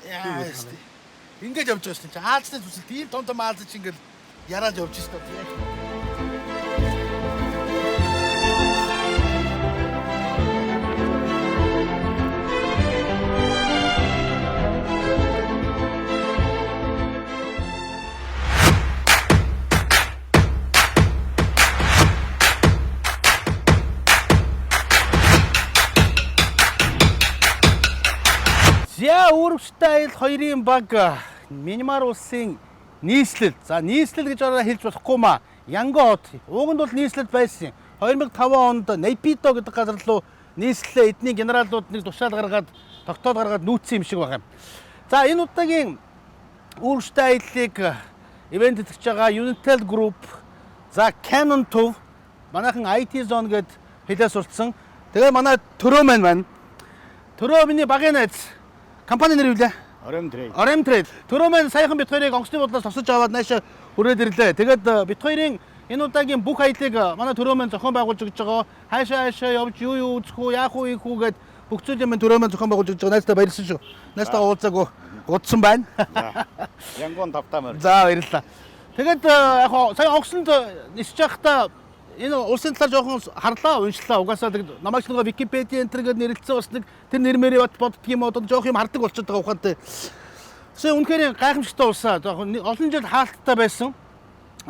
Яа, ингэж явж байгаа шүү дээ. Хаалцны зүсэл тийм том хаалц чинь ингээд яраад явж шүү дээ. За үүрэг стайл хоёрын баг Мянмар улсын нийслэл. За нийслэл гэж ороо хэлж болохгүй маа. Янгон хот. Уганд бол нийслэл байсан. 2005 онд Нейпидо гэдэг газар руу нийслэлээ эдний генералууд нэг тушаал гаргаад тогтоол гаргаад нүүцсэн юм шиг байна. За энэ удаагийн үүрэг стайлыг ивент хийгч байгаа Unitel Group, за Canon төв, манайхан IT Zone гэд хэлээ сурцсан. Тэгээ манай төрөө маань төрөө миний багын найз. Компани нэр юу вэ? RM Trade. Төрөө маань саяхан бит хоёрыг онгоцны бодлоос тосож аваад наашаа хүрээд ирлээ. Тэгээд бит хоёрын энэ удаагийн бүх аялыг манай төрөө маань зохион байгуулж өгч байгаа. Хаашаа явж юу үзэх үү, яах үү гэхэд бүх зүйлийг маань төрөө маань зохион байгуулж өгч байгаа. Найстаа баярлсан шүү. Найстаа уулзаагүй удсан байна. Янгон тавтамаар. За баярлалаа. Тэгээд яг сая онгоцонд нисэж байхдаа энэ улсын талаар жоохон харлаа, уншлаа. Угаасаа намайг ч нэг Википедиа энэ төр нэрлэлцээ бас нэг тэр нэрмээрээ боддөг юм одоо жоох юм хардаг болчиход байгаа ухаантай. Сая үнэхээр гайхамшигтай улсаа жоохон олон жил хаалттай байсан.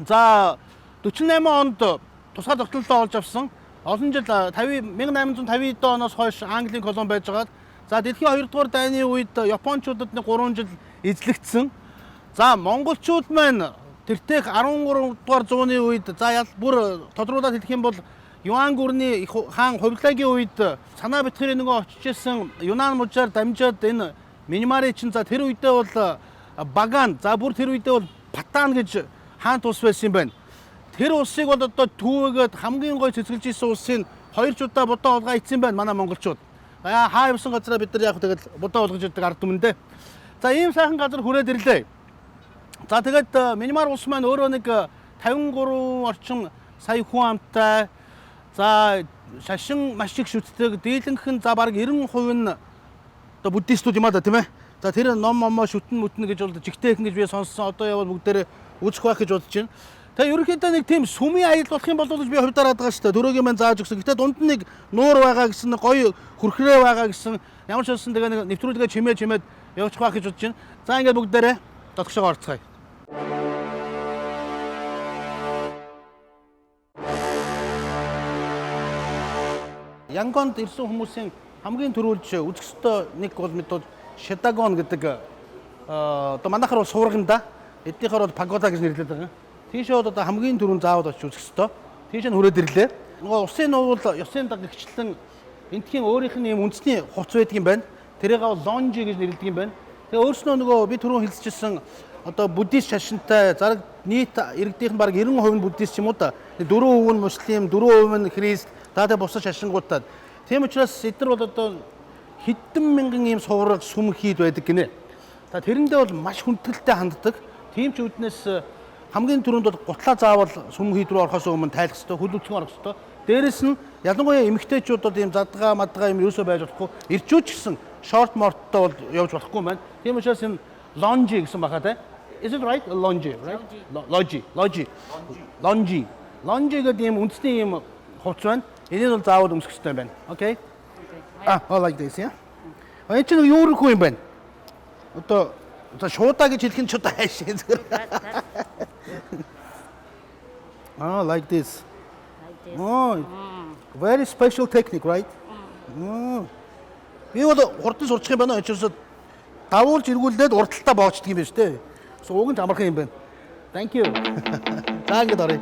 За 48 онд тусгай тогтнолтой олж авсан. Олон жил 1850 оноос хойш Английн колони байж байгаад за дэлхийн 2 дугаар дайны үед Япончуудад нэг 3 жил эзлэгдсэн. За монголчууд маань тэртех 13 дугаар зууны үед за бүр тодруулаад хэлэх юм бол Юан гүрний хаан Хувилагийн үед санаа битгэрээ нөгөө очижсэн Юнан мужаар дамжаад энэ Мянмарын чинь за тэр үедээ бол Баган, за бүр тэр үедээ бол Патан гэж хаан тус байсан юм байна. Тэр улсыг бол одоо түүгээд хамгийн гой цэцгэлж исэн улсын 2 удаа бодоо олгаа ицсэн байна манай монголчууд. Хаа явсан газараа бид нар яг тэгэл бодоо олгож идэг ард түмэндээ. За ийм сайхан газар хүрээд ирлээ. За тэгээд Мянмар улс маань өөрөө нэг 53 орчим сая хүн амтай. За шашин маш их шүтдэг. Дийлэнх нь за бараг 90% нь одоо буддистууд юм аа да тийм ээ. За тэр ном момоо шүтэн мүтэн гэж бол жигтэй ингэж би сонссон. Одоо явал бүгдээрээ үзэх байх гэж бодож байна. Тэгээ ерөнхийдөө нэг тийм сүмийн аял болох юм болов уу гэж би хувьдаараад байгаа шүү дээ. Төрөөгийн маань зааж өгсөн. Гэтэ дунд нь нэг нуур байгаа гэсэн, гоё хүрхрээ байгаа гэсэн. Ямар ч болсон тэгээ нэг нэвтрүүлгээ чимээд явуучих байх гэж бодож байна. За ингээд бүгдээрээ дотгошоо орцгоё. Янгонд ирсэн хүмүүсийн хамгийн түрүүлж үзэх ёстой нэг бол мэдээж Шидагон гэдэг одоо манайхаар бол суурган да. Эднийхээр бол пагода гэж нэрлэдэг байгаа. Тийшээ одоо хамгийн түрүүнд заавал очиж үзэх ёстой. Тийш нь хүрээд ирлээ. Нөгөө усын нуул ёсын дагагчлан энтхийн өөрийнх нь юм үндэсний хуц байдаг юм байна. Тэрийг бол лонжи гэж нэрлэдэг юм байна. Тэгээ өөрснөө нөгөө би түрүүн хэлчихсэн одоо буддист шашинтай зараг нийт иргэдийнх нь бараг 90% нь буддист юм уу да. 4% нь муслим, 4% нь христ, даадаа бусад шашингуудад. Тийм учраас эдгээр бол одоо хэдэн мянган ийм сувраг сүм хийд байдаг гинэ. За тэрэндээ бол маш хүндэтгэлтэй ханддаг. Тийм ч үднээс хамгийн түрүүнд бол гутлаа заавал сүм хийд рүү орохоос өмнө тайлах хэрэгтэй, хөл үлцгэн орох хэрэгтэй. Дээрэс нь ялангуяа эмэгтэйчүүд ийм задгаа мадгаа юм юусоо байж болохгүй. Ирчүүд ч гэсэн шорт морттой бол явж болохгүй маань. Тийм учраас энэ лонжи гэсэн баха те. Is it right? Longi, right? Longi гэдэг ийм үндэсний ийм хувц байна. Энийг бол заавал өмсөх хэрэгтэй байна. Okay? Like this, yeah. Энэ чинь юу рүү юм байна? Одоо шуудаа гэж хэлэх нь ч удаа хайшаа зүгээр. Like this. Oh, very special technique, right? Би бол хурдан сурчих юм байна. Очирсод давуулж эргүүлээд урдталтаа боочдөг юм байна шүү дээ. Сууг нь амархан юм байна. Thank you. За ингэж оръё.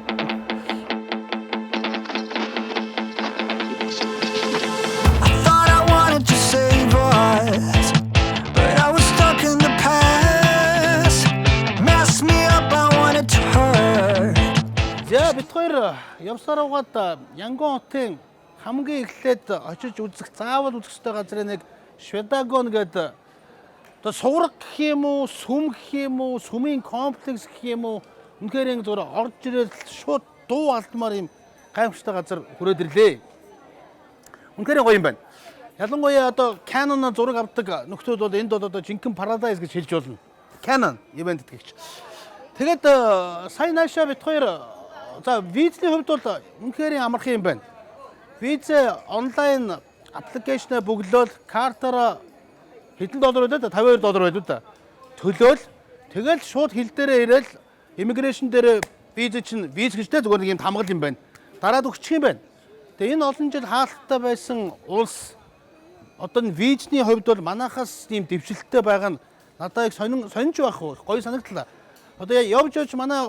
За бид хоёр явсаар угаад Янгон хотын хамгийн эхлээд очиж үзэх заавал үзэх ёстой газрын нэг Шидагон гэдэг одоо сувраг гэх юм уу, сүм гэх юм уу, сүмийн комплекс гэх юм уу, үнэхээр зүгээр орж ирээд шууд дуу алдмаар юм гайхамшигтай газар хүрээд ирлээ. Үнэхээр гоё юм байна. ялангуяа одоо Canon зураг авдаг нөхдүүд бол энд одоо жинхэнэ Paradise гэж хэлж болно. Canon ивент гэвч. Тэгээд сая наашаа бит хоёр за визний хувьд бол үнэхээр амархан юм байна. Виз онлайн аппликейшнээ бөглөөл картаараа хэдэн доллар байдаг? $52 байдаг да. Төлөөл тэгэл шууд хил дээрээ ирээл иммиграшн дээр виз чинь виз гэжтэй зүгээр нэг юм хамгал юм байна. Дараад өгчих юм байна. Тэгээ энэ олон жил хаалттай байсан улс одоо энэ визний хувьд бол манайхаас ийм дэвшилттэй байгаа нь надад их сонирч байх гоё санагдлаа. Одоо явж манай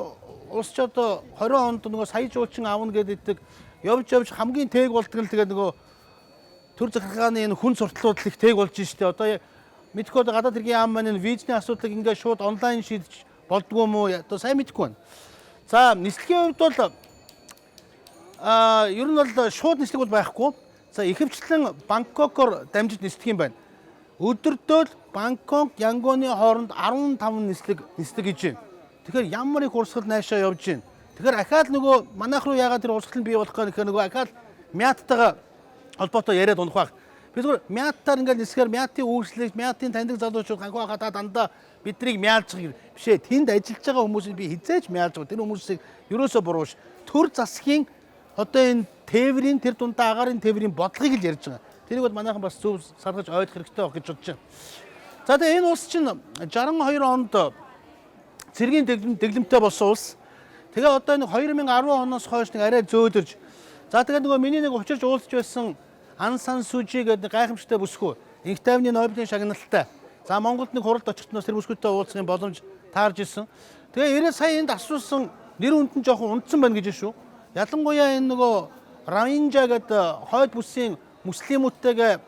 улс ч одоо 20 онд нөгөө сая жуучин аавна гэдэг явж хамгийн тээг болтгол тэгээд нөгөө төр захиргааны энэ хүн сурталчилт их тээг болж штэ. Одоо мэдхгүй одоо гадаад хэргийн яам маань энэ визний асуудлыг ингээд шууд онлайн шийдэж болдгоо юм уу? Одоо сайн мэдэхгүй байна. За нислэгийн хувьд бол ер нь бол шууд нислэг бол байхгүй. За ихэвчлэн Бангкокоор дамжиж нислэх юм байна. Өдөртөө Бангкок, Янгоны хооронд 15 нислэг гэж байна. Тэгэхээр ямар их урсгал наашаа явж байна. Тэгэхээр ахаад нөгөө манайх руу яагаад тэр урсгал нь бий болох вэ гэхээр нөгөө ахаад Мяттайгаа холбоотой яриад унах байх. Би зүгээр Мяттаар ингээд нисгээр Мяттын үйлчлэгч, Мяттын таньдаг залуучууд ганхуу хатаа дандаа биднийг мяалж байгаа биш ээ. Тэнд ажиллаж байгаа хүмүүсийг би хизээч мяалж байгаа. Тэр хүмүүсийг ерөөсөө бурууш. Төр засгийн одоо энэ тээврийн тэр дундаа агаарын тээврийн бодлогыг л ярьж байгаа. Тэрийг бол манайхан бас зөв саргаж ойлгох хэрэгтэй байх гэж бодож байна. За тэгээ энэ улс чинь 62 онд цэргийн дэглэмтэй болсон улс. Тэгээ одоо нэг 2010 оноос хойш нэг арай зөөлөрж. За тэгээ нөгөө миний нэг учирч уулзж байсан Ан Сан Сужи гэдэг гайхамшигтай бүсгүй инх тайвны Нобелийн шагналтай. За Монголд нэг хуралд очихноос тэр бүсгүйтэй уулзахын боломж таарж ирсэн. Тэгээ 90 сая энд асуусан нэр хүнд нь жоохон унтсан байна гэж шүү. Ялангуяа энэ нөгөө Равинжа гэдэг хойд бүсийн муслимуудтайгээ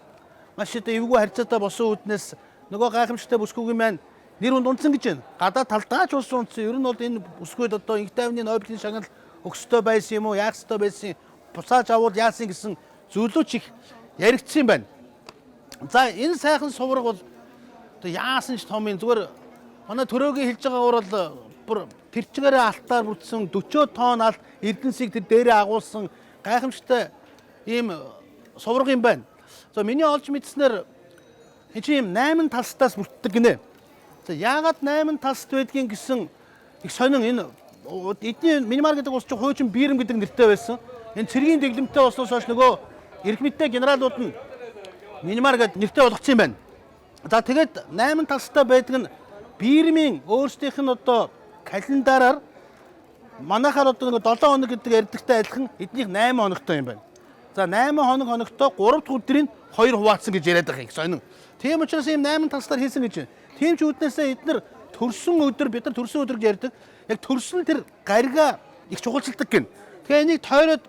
маш их эвгүй харьцаатай болсон үднээс нөгөө гайхамшигтай бүсгүйгийн маань нэр хүнд унтсан гэж байна. Гадаад талдаач улсын унтсан. Ер нь бол энэ бүсгүйд одоо инх тайвны Нобелийн шагнал өгсөй байсан юм уу, яах ёстой байсан, буцааж авууд яасан гэсэн зүйлүүч их яригдсан байна. За энэ сайхан сувраг бол одоо яасан ч том юм зүгээр манай төрөөгийн хэлж байгаагаар бол бүр тэрчгээрээ алтаар бүтсэн 40 тонн алт эрдэнсийг тэр дээрээ агуулсан гайхамшигтай ийм сувраг юм байна. За миний олж мэдснээр энэ чинь ийм 8 талстаас бүрддэг гинэ. За яагаад 8 талст байдгийг гэсэн их сонин энэ эдний минимар гэдэг улс чинь хуучин биерэм гэдэг нэртэй байсан. Энэ цэргийн дэглэмтэй болсноос хойш нөгөө эрх мэдтэй генералууд нь минимар гэдэг нэртэй болгоцсон юм байна. За тэгээд 8 талстай байдаг нь биермийн өөрсдийнх нь одоо календараар манайхаар одоо нэг 7 хоног гэдэг ярьдагтай адилхан эднийх 8 хоногтой юм байна. За 8 хоногтой 3 дахь өдрийг 2 хуваацсан гэж яриад байгаа их сонин. Тийм учраас ийм 8 талстаар хийсэн гэж байна. Тийм ч үднээсээ эдгээр төрсөн өдөр бид нар төрсөн өдөр гэж ярьдаг. Яг төрсөн тэр гарига их чухалчилдаг гин. Тэгээ энийг тойроод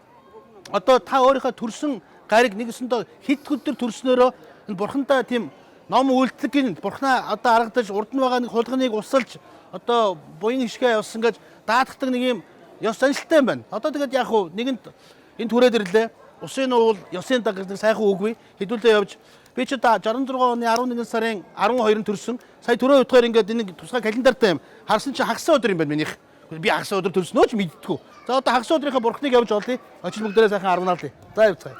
одоо та өөрийнхөө төрсөн гариг нэгэсэндээ хэд өдөр төрснөөрөө энэ бурхандаа тийм ном үйлдэлэг гин бурхнаа одоо аргадаж урд нь байгаа нэг хулганыг усалж одоо буян хишгээ явсан гэж даатгдаг нэг юм ёс заншилтай юм байна. Одоо тэгээд яг хуу нэгэнт энэ түрээд ирлээ. Усын уул ёсын даг гэдэг сайхан үгүй хэдүүлээ явж би ч одоо 66 оны 11 сарын 12-нд төрсөн. Сая түрээ удахаар ингээд энэ тусгай календартай юм. Харсан чи хагас өдөр юм байна минийх. Би хагас өдөр төрснөө ч мэдтгүү. За одоо хагас өдрийнхөө бурхныг явж олъё. Очил бүгдээрээ сайхан аргунаалъя. За явцгаая.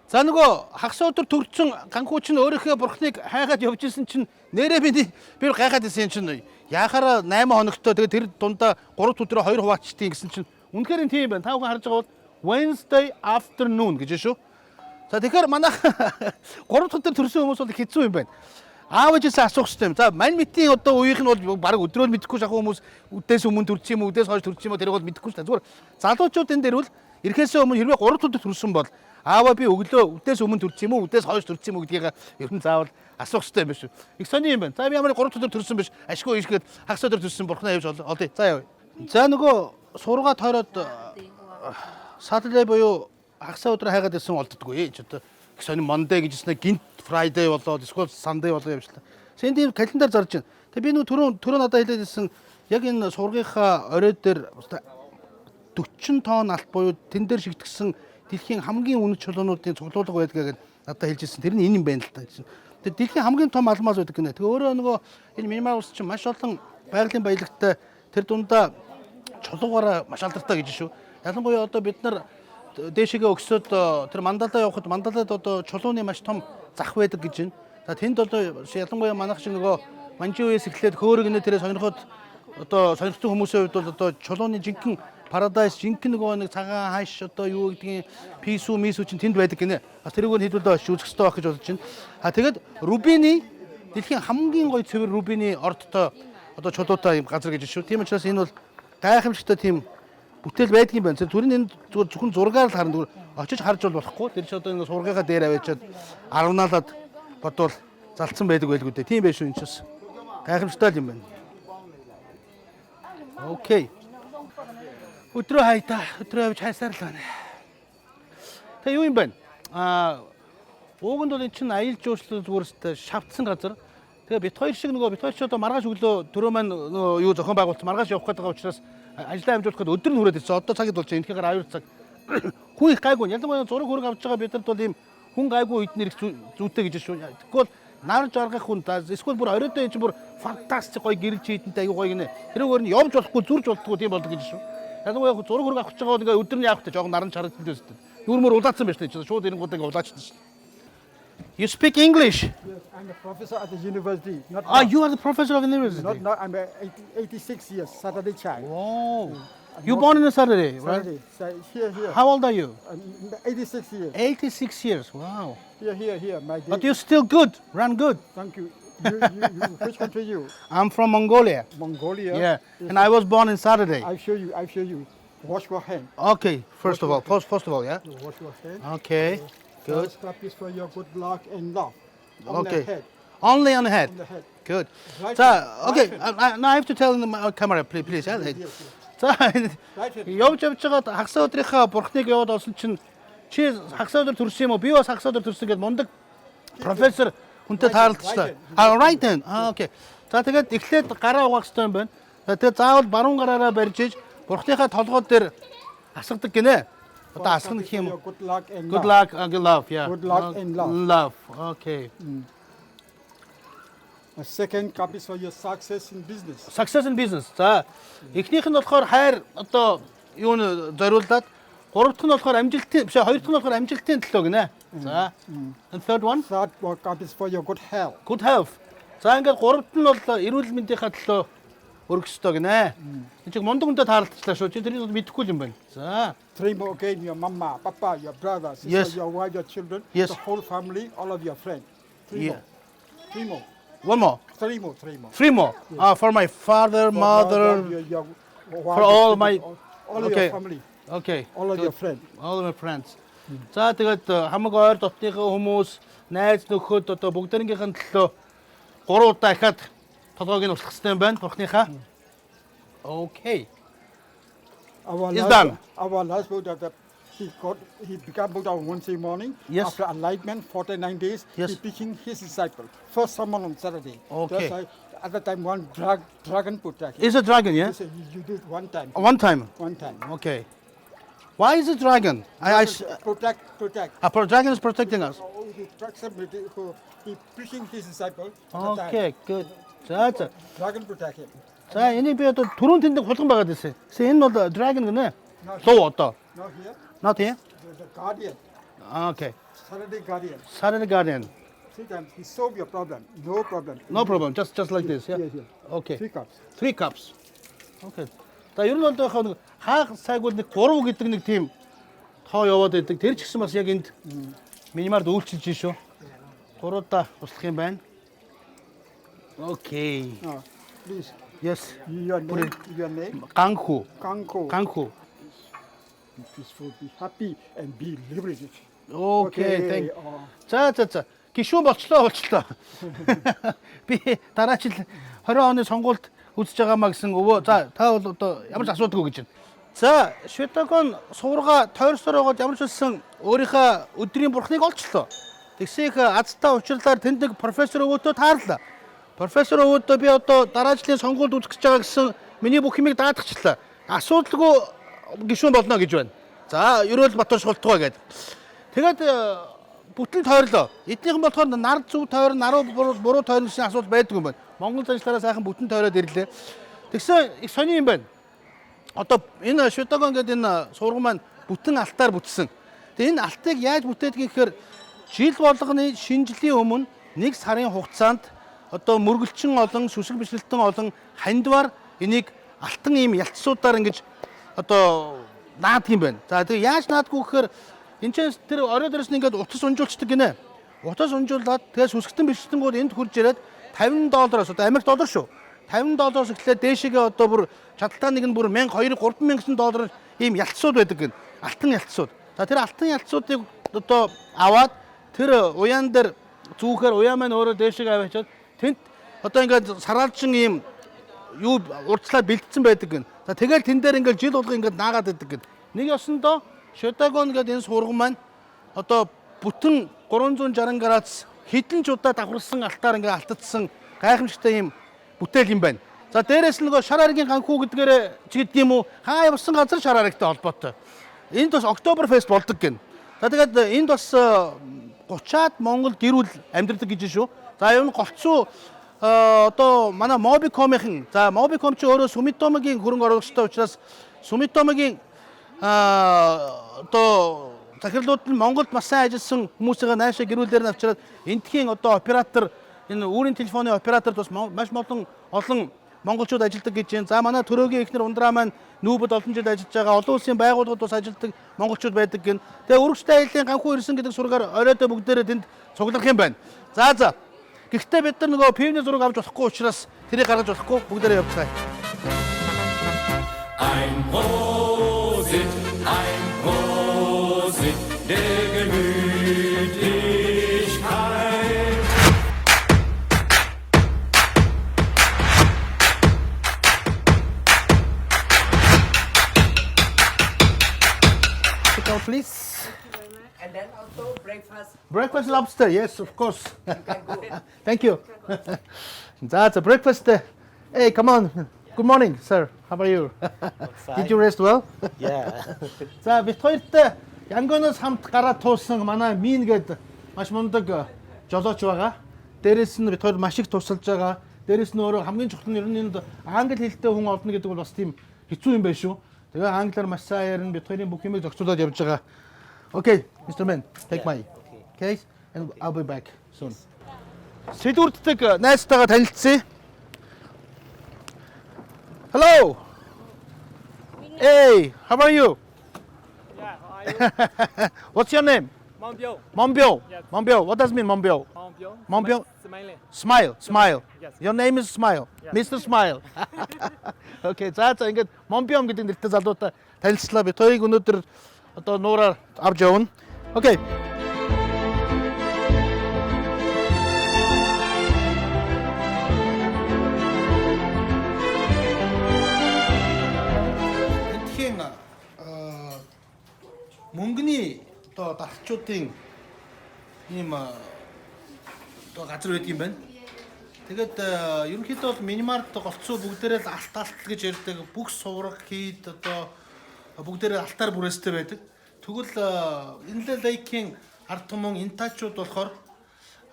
За нөгөө хагас өдөр төрсөн ганхуу чинь өөрийнхөө бурхныг хайгаад явж исэн чинь нэрээ би гайхаад исэн юм чинь яхаараа 8 хоногтой тэгээд тэр дундаа 3 өдрөө 2 хуваачтیں۔ Гэсэн чинь үнэхээр тийм байна. Та бүхэн харж байгаа бол Wednesday afternoon гэж шүү. За тэгэхээр манайх 3 өдөр төрсөн хүмүүс бол хэцүү юм байна. Аав ээжээс асуух хэрэгтэй юм. За мань митийн одоо үеийнх нь бол баг өдрөөл мэдэхгүй шахах хүмүүс үдээс өмнө төрчих юм уу, үдээс хойш төрчих юм уу тэрийг бол мэдэхгүй шүү дээ. Зүгээр залуучуудын дээр бол ирэхээс өмнө хэрвээ 3 өдөр төрсөн бол аава би өглөө үдээс өмнө төрчих юм уу, үдээс хойш төрчих юм уу гэдгийг ер нь заавал асуух хэрэгтэй юм биш үү. Их сони юм байна. За би ямар 3 өдөр төрсөн биш. Ашгүй ирэхэд хагас өдөр төрсөн бурхнаа явж олъё. За явъя. За нөгөө сургаа тойроод Saturday буюу хагас өдөр хайгаад ирсэн олддоггүй. Ч одоо их сони Monday гэжснэ гинт Friday болоод эсвэл Sunday болоо явчлаа. Сэн тийм календар зарж байна. Тэгээ би нөгөө түрүү надад хэлээдсэн яг энэ сургийнхаа орой дээр 40 тонн алт буюу тэн дээр шигдсэн дэлхийн хамгийн үнэт чулуунуудын цуглуулга байдгаа гэдээ надад хэлж ирсэн. Тэр нь энэ юм байна л та гэсэн. Тэгээ дэлхийн хамгийн том алмаз байдаг гинэ. Тэгээ өөрөө нөгөө энэ минимал улс чинь маш олон байгалийн баялагтай тэр дундаа чулуугаараа маш алдартай гэж шүү. Ялангуяа одоо бид нар дээшгээ өгсөд тэр мандалаа явахад мандалаад одоо чулууны маш том зах байдаг гэж байна. За тэнд одоо ялангуяа манайх шиг нөгөө манжин үеэс эхлээд хөөргөнө тэрээ сонирхоод одоо сонирхсан хүмүүсийн хувьд бол одоо чулууны жинхэнэ парадайс жинхэнэ нөгөө нэг цагаан хаш одоо юу гэдгийг писүү мисүү чинь тэнд байдаг гинэ. Бас тэрүүгээр хэдүүлээ үзэх хэрэгтэй байх гэж бодож байна. Тэгээд рубины дэлхийн хамгийн гоё цэвэр рубины ордтой одоо чулуутай юм газар гэж шүү. Тийм учраас энэ бол гайхамшигтай тийм бүтээл байдаг юм байна. Түрийн энэ зөвхөн зургаар л харна. Зүгээр очиж харж бол болохгүй. Тэр чинь одоо ингэ сургаагаа дээр аваачаад 10-наалаад бодвол залцсан байдаг байлгүй дээ. Тийм байх шүү энэ ч бас гайхамшигтай юм байна. Окей. Өдрөө хайта. Өдрөө явж хайсаар л байна. Тэ юу юм бэ? Ууганд бол эн чинь аялал жуулчлал зүгээрстэй шавтсан газар. Тэгээ бит хоёр шиг нөгөө бит хоёр ч одоо маргааш өглөө төрөө маань нөгөө юу зохион байгуулалт маргааш явах гэдэг учраас ажлаа амжуулахад өдөр нь хүрээд ирсэн. Одоо цагт болж энэ ихээгээр 2 цаг. Хүн их гайгүй. Ялангуяа зураг хөрөг авч байгаа бидэд бол ийм хүн гайгүй үед нэр зүйтэй гэж шүү. Тэгвэл нар жаргах хүн эсвэл бүр оройдоо энэ чинь бүр фантастик гоё гэрэл чийдэнтэй аюу гоё гинэ. Тэрүүгээр нь явж болохгүй зүрж болохгүй тийм болдог гэж шүү. Ялангуяа зураг хөрөг авах гэж байгаа нэг өдөр нь явахтай жоохон наран чарагдсан дэвстэй. Нүрмөр улаацсан байж таа. Шууд эренгууд ингээ улаачдаг шүү. You speak English? Yes, I'm a professor at the university. You are the professor of the university? I'm 86 years, Saturday child. Oh. You born on a Saturday, right? Saturday. Here. How old are you? I'm 86 years. 86 years. Wow. Here. My But you're still good. Run good. Thank you. Which country you? I'm from Mongolia. Mongolia. Yeah. Yes. And I was born in Saturday. I show you. Wash your hand. Okay. First of all, yeah. Wash your hand. Okay. Good. First cup is for your good luck and love. On Okay. the head. Only on the head. On the head. Good. Right So, hand. okay. Right hand. Now I have to tell the camera, please. Yes, yes. За Right hand. явж жагаад хагас өдрийнхаа бурхныг яваад олсон чинь чи хагас өдөр төрсөн юм уу? Би бас хагас өдөр төрсөн гэдээ мундаг профессор хүнтэй таарлцлаа. Right then. Okay. За тэгээд эхлээд гараа угаах хэрэгтэй юм байна. Тэгээд заавал баруун гараараа барьж иж бурхныхаа толгой дээр асгадаг гинэ. Одоо асгах гэх юм. Good luck and Good love. luck, good love, yeah. Good luck and love. Love. Okay. The second cup is for your success in business. Success in business. За эхнийх нь болохоор хайр одоо юу н зориулдаад гурав дахь нь болохоор амжилтын биш хоёр дахь нь болохоор амжилтын төлөө гинэ. За. And third one Third cup is for your good health. good health. За ингээд гуравт нь бол эрүүл мэндийнхаа төлөө өргөх ёстой гинэ. Энд чинь мундаг хүнтэй таарлцлаа шүү. Чи тэрийг мэдэхгүй юм байна. За. Three more again, your mama, papa, your brother, sister, Yes. your wife, your children, Yes. the whole family, all of your friends. Three Yeah. more. Three more. One more. Three more. Three more. Three more. For my father, mother. your wife, for all children, my- all of okay. your family, Okay. all of your friends. All of my friends. За тэгээд хамаг ойр дотныхоо хүмүүс, найз нөхөд одоо бүгдээрнийхэн төлөө 3 удаа ихад толгойг нь услах хэрэгтэй юм байна. Бурхныхаа. Okay. It's done. Our last Buddha, he became Buddha on Wednesday morning. Yes. After enlightenment, 49 days, Yes. he became his disciple. First someone on Saturday. Okay. Just like at the time, one dragon protect. It's a dragon, yeah? Yes, you do it one time. One time. One time. Okay. Why is it dragon? Protect. Dragon is protecting us. He protects somebody who he preaching his disciple. at the time. Okay, good. За. Dragon protect him. За энийг би одоо түрүүн тэнд хулган байгаад байсан. Гэсэн энэ бол dragon гэнэ. Луу одоо. Now here, Not here. the guardian, Okay. Saturday guardian. Saturday guardian. 3 times he solve your problem. No problem. No problem. Just like this, yeah. Yes. Okay. 3 cups. 3 cups. Okay. За ер нь бол яг нэг хаах сайгуул нэг 3 гэдэг нэг тийм тоо яваад байдаг. Тэр ч гэсэн бас яг энд минимаар үйлчилж шүү. 3 удаа туслах юм байна. Okay. Now, please, Yes. your name, Ганху. Kanko. Ганху. Be peaceful, be happy, and be liberated. Okay, thank. За. Гишүүн болчлоо. Би дараа жил 20 оны сонгуульд үзэж байгаамаа гэсэн өвөө. За та бол одоо ямар ч асуудаггүй гэж байна. За, Шведокон суурга тойрсоор байгаад ямар ч байсан өөрийнхөө өдрийн бурхныг олчлоо. Тэгсээх азтай учирлаар тэнд нэг профессор өвөөтөө таарлаа. Профессор өвөөдөө би одоо дараа жилийн сонгуульд үзэх гэж байгаа гэсэн миний бүх юмыг даатгачлаа. Асуудалгүй гишүүн болно гэж байна. За, Ерөөл Батар Шултгаа гэдэг. Тэгээд бүтэн тойрлоо. Эднийхэн болохоор нар зүв тойрон, наруу буруу тойрон гэсэн асуудал байдгүй юм байна. Монгол ажиллаараа сайхан бүтэн тойроод ирлээ. Тэгсэн их сони юм байна. Одоо энэ Шведокон гэдэг энэ сургууль маань бүтэн алтаар бүтсэн. Тэгээ энэ алтыг яаж бүтээдэг гэхээр жил болгоны шинэ жилийн өмнө 1 сарын хугацаанд одоо мөргөлчин олон, сүсэг бичлэлтэн олон хандвар энийг алтан ийм ялцсуудаар ингэж одоо наадаг юм байна. За тэгээ яаж наадгүй гэхээр энэ ч тэр орой дээрс нь ингээд утас унжуулцдаг гинэ. Утас унжуулад тэгээ сүсгтэн бичлэлтэнгүүд энд хурж ирээд $50-оос одоо Америк доллар шүү. $50-оос эхлээд дээшээгээ одоо бүр чадaltaа нэг нь бүр 1000, 2000, 3000 доллар ийм ялцсууд байдаг гин. Алтан ялцсууд. За тэр алтан ялцсуудыг одоо аваад тэр уяан дээр зүүхээр уяан маань өөрөө дээшээгээ аваачаад тэнд одоо ингээд сараалжин ийм юу урдчлаад бэлдсэн байдаг гин. За тэгэл тэн дээр ингээд жил болго ингээд наагаад байдаг гин. Нэг ёсондоо Шотагон гэдэг энэ сургам маань одоо бүтэн 360 градус хэдэн ч удаа давхарсан алтаар ингээд алтдсан гайхамшигтай ийм бүтээл юм байна. За дээрээс нь нөгөө шар харгийн ганхүү гэдгээр ч гэдэг юм уу хаа явсан газар шар харагтай холбоотой. Энд бас Октоберфест болдог гин. За тэгээд энд бас 30-аад Монгол гэрүүл амьдардаг гэж шүү. За энэ голцоо одоо манай Mobicom-ийн за Mobicom ч өөрөө Sumitomo-гийн хөрөнгө оруулагчтай учраас Sumitomo-гийн одоо захирлууд нь Монголд маш сайн ажилласан хүмүүсээ наашаа гэрүүлээр нь авчираад энтхийн одоо оператор энэ үүрийн телефоны операторд бас маш олон монголчууд ажилладаг гэж байна. За манай төрөөгийн эхнэр ундраа маань нүүбэд олон жил ажиллаж байгаа олон улсын байгууллагууд бас ажилладаг монголчууд байдаг гин. Тэгээ өргөжтэй аяллаа ганхуу ирсэн гэдэг сургаар оройдоо бүгдээрээ тэнд цуглах юм байна. За. Гэхдээ бид нар нөгөө пивны зураг авч болохгүй учраас тэрийг гаргаж болохгүй бүгдээрээ явцгаая. Ein Prosit der Gemütlichkeit. Sit down, please. And then also breakfast. Breakfast lobster, yes, of course. Thank you. That's a breakfast. Hey, come on. Good morning, sir. How are you? Did you rest well? Yeah. За, бид хоёртой Янгоноос хамт гараад туулсан манай Мин гэдэг маш мундаг жолооч байгаа. Дээрээс нь бид хоёр маш их тусалж байгаа. Дээрээс нь өөрөө хамгийн чухал нь ер нь англи хэлтэй хүн олно гэдэг бол бас тийм хэцүү юм байна шүү. Тэгээ англиар маш сайн ярина. Бид хоёрын бүх юмыг зохицуулаад явж байгаа. Okay, Mr. Man, take my case and I'll be back soon. Сэдвүрддэг найзтайгаа танилцъя. Hello. Hey, how are you? Yeah, how are you? What's your name? Monbiot. Monbiot. Yes. Monbiot. What does it mean, Monbiot? Monbiot. Monbiot. Smiley. Smile. Yes. Your name is Smile. Yes. Mr. Smile. Okay, за ингээд Monbiot гэдэг нэртэй залуутай танилцлаа. Би хоёрыг өнөөдөр одоо нуураар авч явна. Okay. Энтхийн мөнгөний одоо дархчуудын ийм одоо газар байдаг юм байна. Тэгээд ерөнхийдөө бол минимарт голцоо бүгдээрээ л алт гэж ярьдаг. Бүх сувраг хийд одоо бүгдээрээ алтаар бүрээстэй байдаг. Тэгвэл энэ лейкийн ард түмэн интачууд болохоор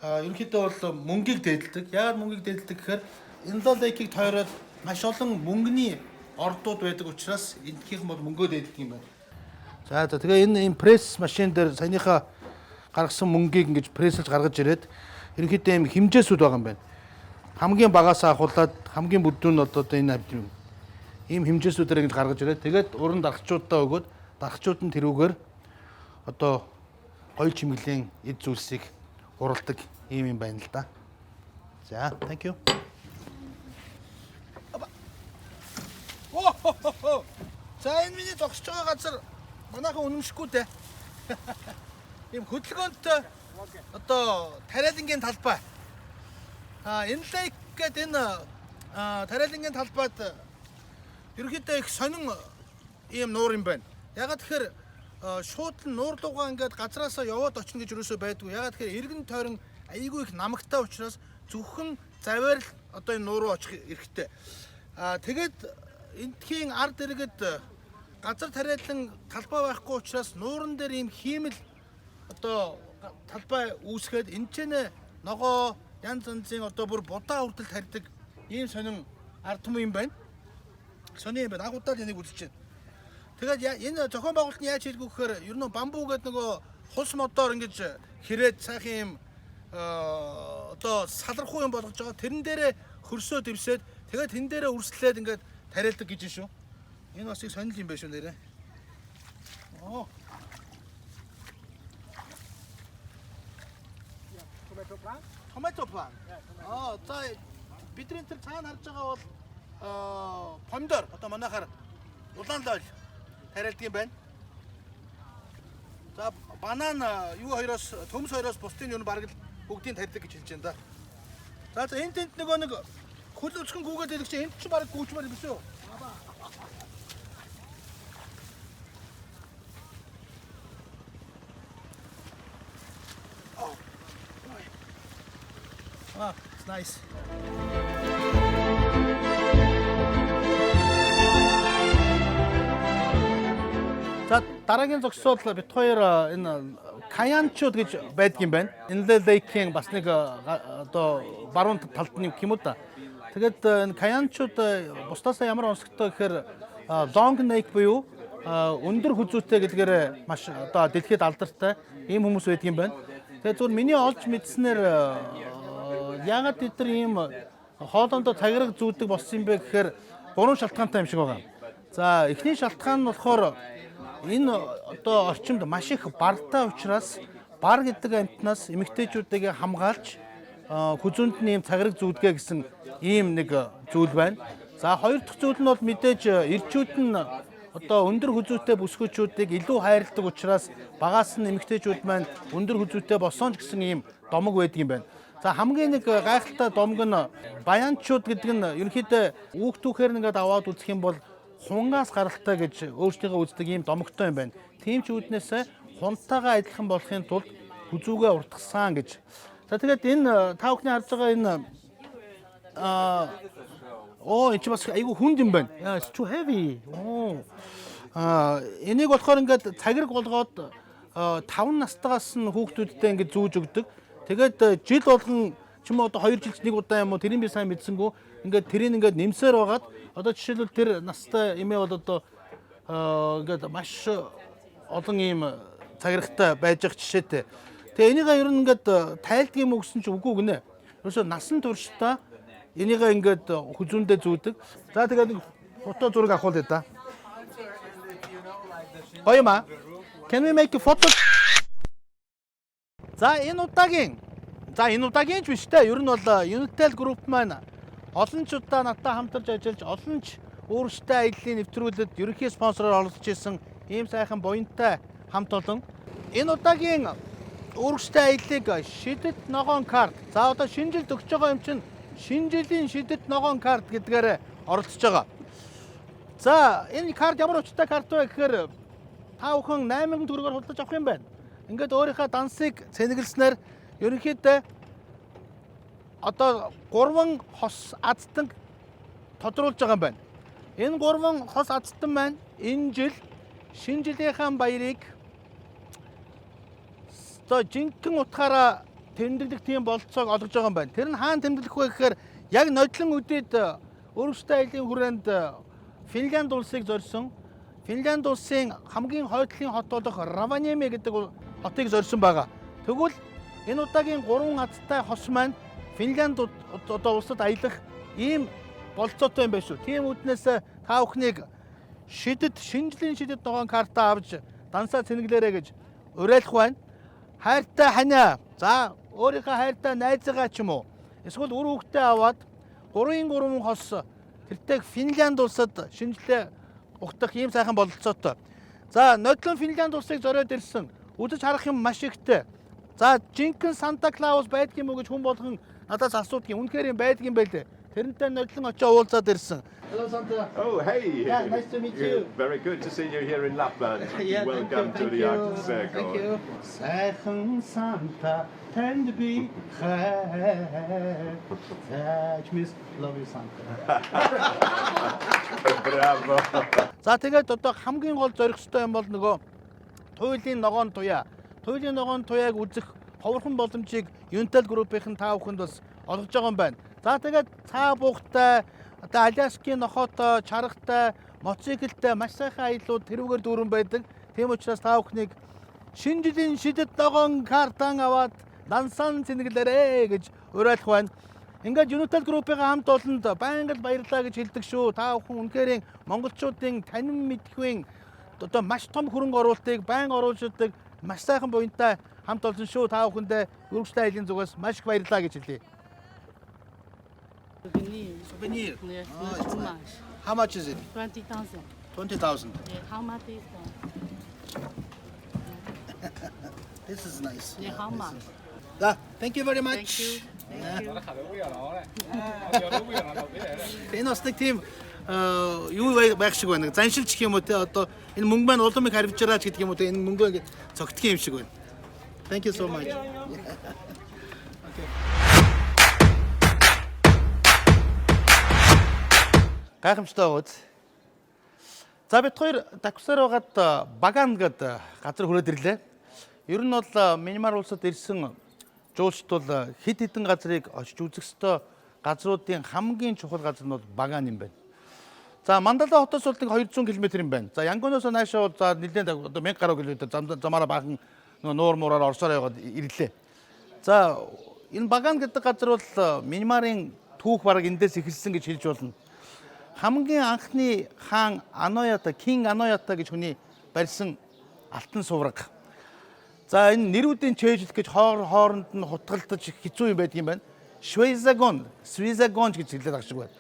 ерөнхийдөө бол мөнгийг дээдэлдэг. Яагаад мөнгийг дээдэлдэг гэхээр энэ лейкийг тойроод маш олон мөнгөний ордууд байдаг учраас энтхийн бол мөнгөө дээдэлдэг юм байна. За тэгээ энэ пресс машин дээр саяныхаа гаргасан мөнгийг ингэж прессэлж гаргаж ирээд ерөнхийдөө юм хэмжээсүүд байгаа юм байна. Хамгийн багаас ахуулаад хамгийн бүдүүн одоо энэ ийм хэмжээсүүдээр ингэж гаргаж ирээд тэгээд уран дархчуудаа өгөөд дархчууд нь тэрүүгээр одоо гоё чимэглэлийн эд зүйлсийг уралдаг ийм юм байна л да. За, thank you. За энэ миний зогсож байгаа газар манайхан үнэмшихгүй дээ. Ийм хөдөлгөөнтэй одоо тариалангийн талбай. Энэ лейк гэдэг энэ тариалангийн талбайд ерөнхийдөө их сонин ийм нуур юм байна. Ягаад тэгэхээр шууд л нуур лугаа ингээд газраасаа яваад очно гэж юусоо байдгүй. Ягаад тэгэхээр эргэн тойрон айгүй их намагтай учраас зөвхөн заваар л одоо энэ нуур руу очих эрхтэй. Тэгээд энтхийн ард иргэд газар тариалан талбай байхгүй учраас нууран дээр ийм хиймэл одоо талбай үүсгээд энэчнэ ногоо янз янзын одоо бүр будаа хүртэл тарьдаг ийм сонин ард түмэн юм байна. Сони юм байна. Агуудаад энийг үзэж байна. Тэгээд энэ зохион байгуулалт нь яаж хийлгүү гэхээр ер нь бамбуу гэдэг нөгөө хулс модоор ингэж хэрээд сайхан юм одоо салрахгүй юм болгож байгаа. Тэрэн дээрээ хөрсөө дэвсээд тэгээд тэн дээрээ үрслээд ингээд тариалдаг гэж шүү. Энэ бас их сонирхол юм байна шүү нэрээ. Оо. Tomato plant? 토마토 план. За бидний тэр цаана харж байгаа бол помидор одоо манайхаар улаан лол тариалдаг юм байна. За банан юу хоёроос төмс хоёроос бусдын юу бараг л бүгдийг тарьдаг гэж хэлж байна да. За энэ тент нөгөө нэг хөл өчгөн гүгээд байдаг чинь энд ч бараг гүйчмээр юм шүү. It's nice. За дараагийн зогсоод бит хоёр энэ каянчууд гэж байдаг юм байна. Энэ лейкийн бас нэг одоо баруун талд нь юм уу да. Тэгээд энэ каянчууд бусдаасаа ямар онцгтой гэхээр long neck буюу өндөр хүзүүтэй гэдгээр маш одоо дэлхийд алдартай ийм хүмүүс байдаг юм байна. Тэгээд зөвхөн миний олж мэдснээр яагаад бид нар ийм хоолондоо цагираг зүүдэг болсон юм бэ гэхээр гурван шалтгаантай юм шиг байгаа. За эхний шалтгаан нь болохоор энэ одоо орчимд маш их бартай учраас бар гэдэг амтнаас эмэгтэйчүүдийг хамгаалж хүзүүнд нь ийм цагираг зүүдгээ гэсэн ийм нэг зүйл байна. За хоёр дахь зүйл нь бол мэдээж эрчүүд нь одоо өндөр хүзүүтэй бүсгүүчүүдийг илүү хайрладаг учраас багаас нь эмэгтэйчүүд маань өндөр хүзүүтэй болсон ч гэсэн ийм домог байдаг юм байна. За хамгийн нэг гайхалтай домог нь баянчууд гэдэг нь ерөнхийдөө үүхтүүхээр нэгэд аваад үзэх юм бол хунгаас гаралтай гэж өөрсдийнхөө үздэг ийм домогтой юм байна. Тийм ч үүднээсээ хунтайгаа адилхан болохын тулд хүзүүгээ уртгасан гэж. За тэгээд энэ та бүхний харж байгаа энэ энэ ч бас айгүй хүнд юм байна. It's too heavy. Энийг болохоор ингээд цагираг болгоод 5 настайгаас нь хүүхдүүдтэй ингээд зүүж өгдөг. Тэгээд жил болгон ч юм уу одоо 2 жилд нэг удаа юм уу тэрийг би сайн мэдсэнгүү ингээд тэрийг ингээд нэмсээр байгаад одоо жишээлбэл тэр настай эмээ бол одоо ингээд маш олон ийм цагирагтай байж байгаа жишээтэй. Тэгээ энийг ер нь ингээд тайлдаг юм уу гэсэн чинь үгүй гинэ. Ерөөсөө насан туршдаа энийг ингээд хүзүүндээ зүүдэг. За тэгээд нэг фото зураг авах л да. Гоёма. Can we make a photo? За энэ удаагийн ч биш те. Ер нь бол Unitel Group маань олон ч удаа надтай хамтарч ажиллаж олон ч өөрсдөө аяллаа нэвтрүүлээд ерөнхий спонсороор олгож ирсэн ийм сайхан буянтай хамт олон. Энэ удаагийн өөрсдөө аяллыг шидэт ногоон карт. За одоо шинэ жилд өгч байгаа юм чинь шинэ жилийн шидэт ногоон карт гэдгээр оролцож байгаа. За энэ карт ямар учиртай карт вэ гэхээр та бүхэн 8000 төгрөгөөр худалдаж авах юм байна. Ингээд өөрийнхөө дансыг цэнэглэснээр ерөнхийдөө одоо 3 хос азтан тодруулж байгаа юм байна. Энэ 3 хос азтан маань энэ жил шинэ жилийнхаа баярыг одоо жинхэнэ утгаараа тэмдэглэх тийм болцоог олгож байгаа юм байна. Тэр нь хаана тэмдэглэх вэ гэхээр яг нодлон үдээд өөрсдөө аялын хүрээнд Финлянд улсыг зорьсон. Финлянд улсын хамгийн хойдлын хот болох Раваньеми гэдэг хотыг зорьсон байгаа. Тэгвэл энэ удаагийн 3 азтай хос маань Финлянд одоо улсад аялах ийм болцоотой юм байна шүү. Тийм үднээс та бүхнийг шинжлэлийн шидэт ногоон карта авч дансаа цэнэглээрэй гэж уриалах байна. Хайртай ханаа. За өөрийнхөө хайртай найзаагаа ч юм уу эсвэл үр хүүхдээ аваад 3 хос тэртээ Финлянд улсад шинжлээ ухтах ийм сайхан бололцоотой. За нодлон Финлянд улсыг зориод ирсэн. Үзэж харах юм маш ихтэй. За жинхэнэ Санта Клаус байдаг юм уу гэж хүн болгон надаас асуудаг юм. Үнэхээр юм байдаг юм байлээ. Тэрнтэй нодлон очиж уулзаад ирсэн. Hello Santa. Oh, hey. Yeah, nice to meet you. Very good to see you here in Lapland. Yeah, Welcome to the Arctic Circle. Thank you. Сайхан Санта танд би хайр. Touch me, love you Santa. Браво. За тэгээд одоо хамгийн гол зорих ёстой юм бол нөгөө туйлын ногоон туяа. Туйлын ногоон туяаг үзэх ховорхон боломжийг Unitel Group-ийн та бүхэнд бас олгож байгаа юм байна. За тэгээд цаа буухтай, одоо Аляскийн нохоотой, чаргатай, Мотоциклтэй маш сайхан аяллууд тэрүүгээр дүүрэн байдаг. Тийм учраас та бүхнийг шинэ жилийн шидэт ногоон картан аваад дансaan цэнэглээрэй гэж уриалах байна. Ингээд Unitel Group-ийн хамт олонд байнга л баярлалаа гэж хэлдэг шүү. Та бүхэн үнэхээр монголчуудын танин мэдхүйн одоо маш том хөрөнгө оруулалтыг байнга оруулждаг маш сайхан буянтай хамт олсон шүү. Та бүхэндээ өргөжтэй айлын зүгээс маш их баярлалаа гэж хэлье. Souvenir. Yeah, Oh, not it's too nice. much. How much is it? 20,000. 20,000. Yeah, how much is that? This is nice. Yeah, how much? Thank you very much. Thank you. Thank you. Энэ бас нэг тийм юу байх шиг байна. Заншилч гэх юм уу те одоо энэ мөнгө маань улам их харвж байгаа ч гэдэг юм уу те энэ мөнгөө ингэ цогтдох юм шиг байна. Thank you so much. Гайхамшигтай гоц. За бид хоёр таксаар байгаад Баган гэдэг газар хүрээд ирлээ. Ер нь бол Мянмар улсад ирсэн жуулчд бол хэд хэдэн газрыг очиж үзэх ёстой газруудын хамгийн чухал газар нь бол Баган юм байна. За Мандала хотоос бол нэг 200 км юм байна. За Янгоноос наашаа бол за нэлээд одоо 1000 гаруй км замаараа баахан нуур муураар орсоор яваад ирлээ. За энэ Баган гэдэг газар бол Мянмарын түүх бараг эндээс эхэлсэн гэж хэлж болно. Хамгийн анхны хаан Аноята, Кинг Аноята гэж хүний барьсан алтан сувраг. За энэ нэрүүдийн чэйжлэх гэж хооронд нь хутгалдаж хэцүү юм байдаг юм байна. Швейзагон гэж хэлээд байгаа шиг байна.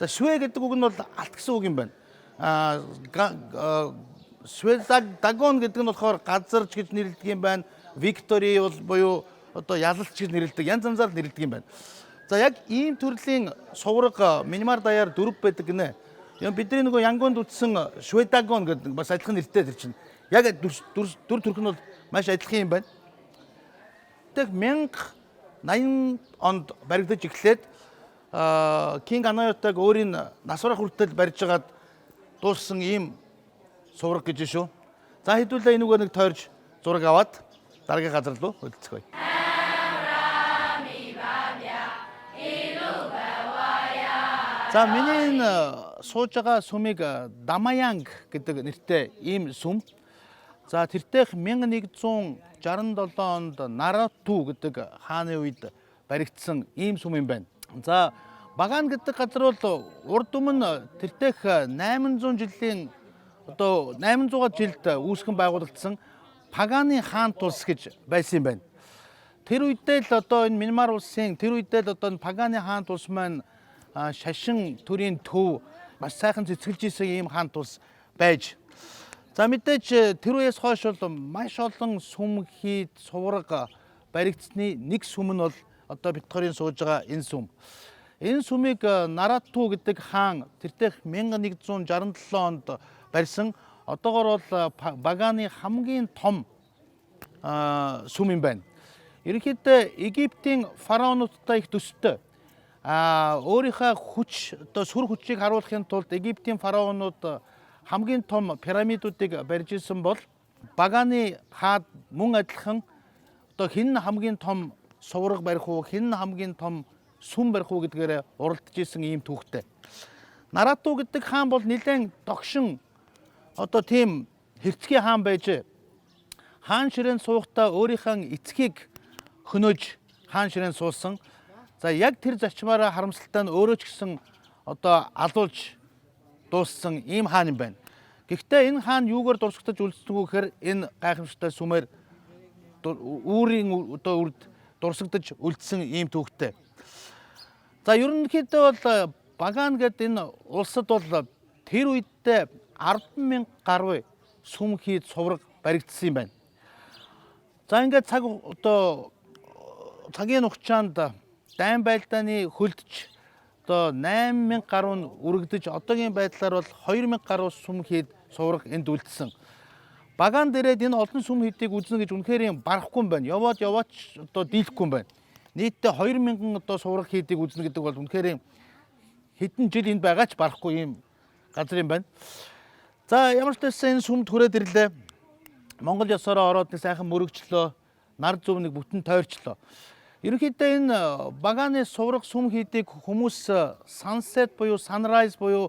За швэ гэдэг үг нь бол алт гэсэн үг юм байна. Швейзагон гэдэг нь болохоор газарч гэж нэрлэдэг юм байна. Виктори бол буюу одоо ялалч гэж нэрлэдэг. Янз янзаар нэрлэдэг юм байна. За яг ийм төрлийн сувраг Мянмар даяар 4 байдаг гинэ. Бидний нөгөө Янгонд үтсэн Шведагон гэдэг бас адилхан нэртэй тэр чинь. Яг 4 төрх нь бол маш адилхан юм байна. Тэг 1080 онд баригдаж эхлээд Кинг Аноятаг өөрийн нас барах хүртэл барьж агаад дууссан ийм сувраг гэж шүү. За хэдүүлээ энүүгээр нэг тойрж зураг аваад дараагийн газар руу хөдөлцгөөе. За миний энэ сууж байгаа сүмийг Дамаянг гэдэг нэртэй ийм сүм. За тэртех 1167 онд Нарату гэдэг хааны үед баригдсан ийм сүм юм байна. За Баган гэдэг газар бол урд өмнө тэртех 800 жилийн одоо 800 жилд үүсгэн байгуулагдсан Паганы хаан тулс гэж байсан юм байна. Тэр үедээ л одоо энэ Мянмар улсын тэр үедээ л одоо энэ Паганы хаан тулс маань шашин төрийн төв маш сайхан цэцгэлж исэн ийм хаан тулс байж. За мэдээж тэр үеэс хойш бол маш олон сүм хийд сувраг баригдсны нэг сүм нь бол одоо бид хоёрын сууж байгаа энэ сүм. Энэ сүмийг Нарату гэдэг хаан тэртех 1167 онд барьсан. Одоогоор бол Баганы хамгийн том сүм юм байна. Ерөнхийдөө Египтийн фараонуудтай их төстэй. Өөрийнхөө хүч одоо сүр хүчийг харуулахын тулд Египтийн фараонууд хамгийн том пирамидуудыг барьж ирсэн бол Баганы хаад мөн адилхан одоо хэн хамгийн том сувраг барих уу, хэн хамгийн том сүм барих уу гэдгээр уралдаж исэн ийм түүхтэй. Нарату гэдэг хаан бол нэлээд догшин одоо тийм хэрцгий хаан байж хаан ширээнд суухдаа өөрийнхөө эцгийг хөнөөж хаан ширээнд суусан. За яг тэр зарчмаараа харамсалтай нь өөрөө ч гэсэн одоо алуулж дууссан ийм хаан юм байна. Гэхдээ энэ хаан юугаар дурсагдаж үлдсэн үг гэхээр энэ гайхамшигтай сүмээр үүрийн одоо үрд дурсагдаж үлдсэн ийм түүхтэй. За ерөнхийдөө бол Баган гэдэг энэ улсад бол тэр үедээ 10,000 гаруй сүм хийд сувраг баригдсан юм байна. За ингээд цагийн хугацаанд дайн байлдааны хөлдж одоо 8,000 гаруй нь үргэлдэж одоогийн байдлаар бол 2,000 гаруй сүм хийд сувраг энд үлдсэн. Баган дээрээ энэ олон сүм хийдийг үзнэ гэж үнэхээр барахгүй юм байна. Яваад одоо дийлэхгүй юм байна. Нийтдээ 2,000 одоо сувраг хийдийг үзнэ гэдэг бол үнэхээр хэдэн жил энд байгаа ч барахгүй ийм газар юм байна. За ямар ч байсан энэ сүмд хүрээд ирлээ. Монгол ёсороо ороод нэг сайхан мөрөгчлөө, нар зүвнийг бүтэн тойрчлоо. Ерөнхийдөө энэ Баганы сувраг сүм хийдийг хүмүүс sunset буюу sunrise буюу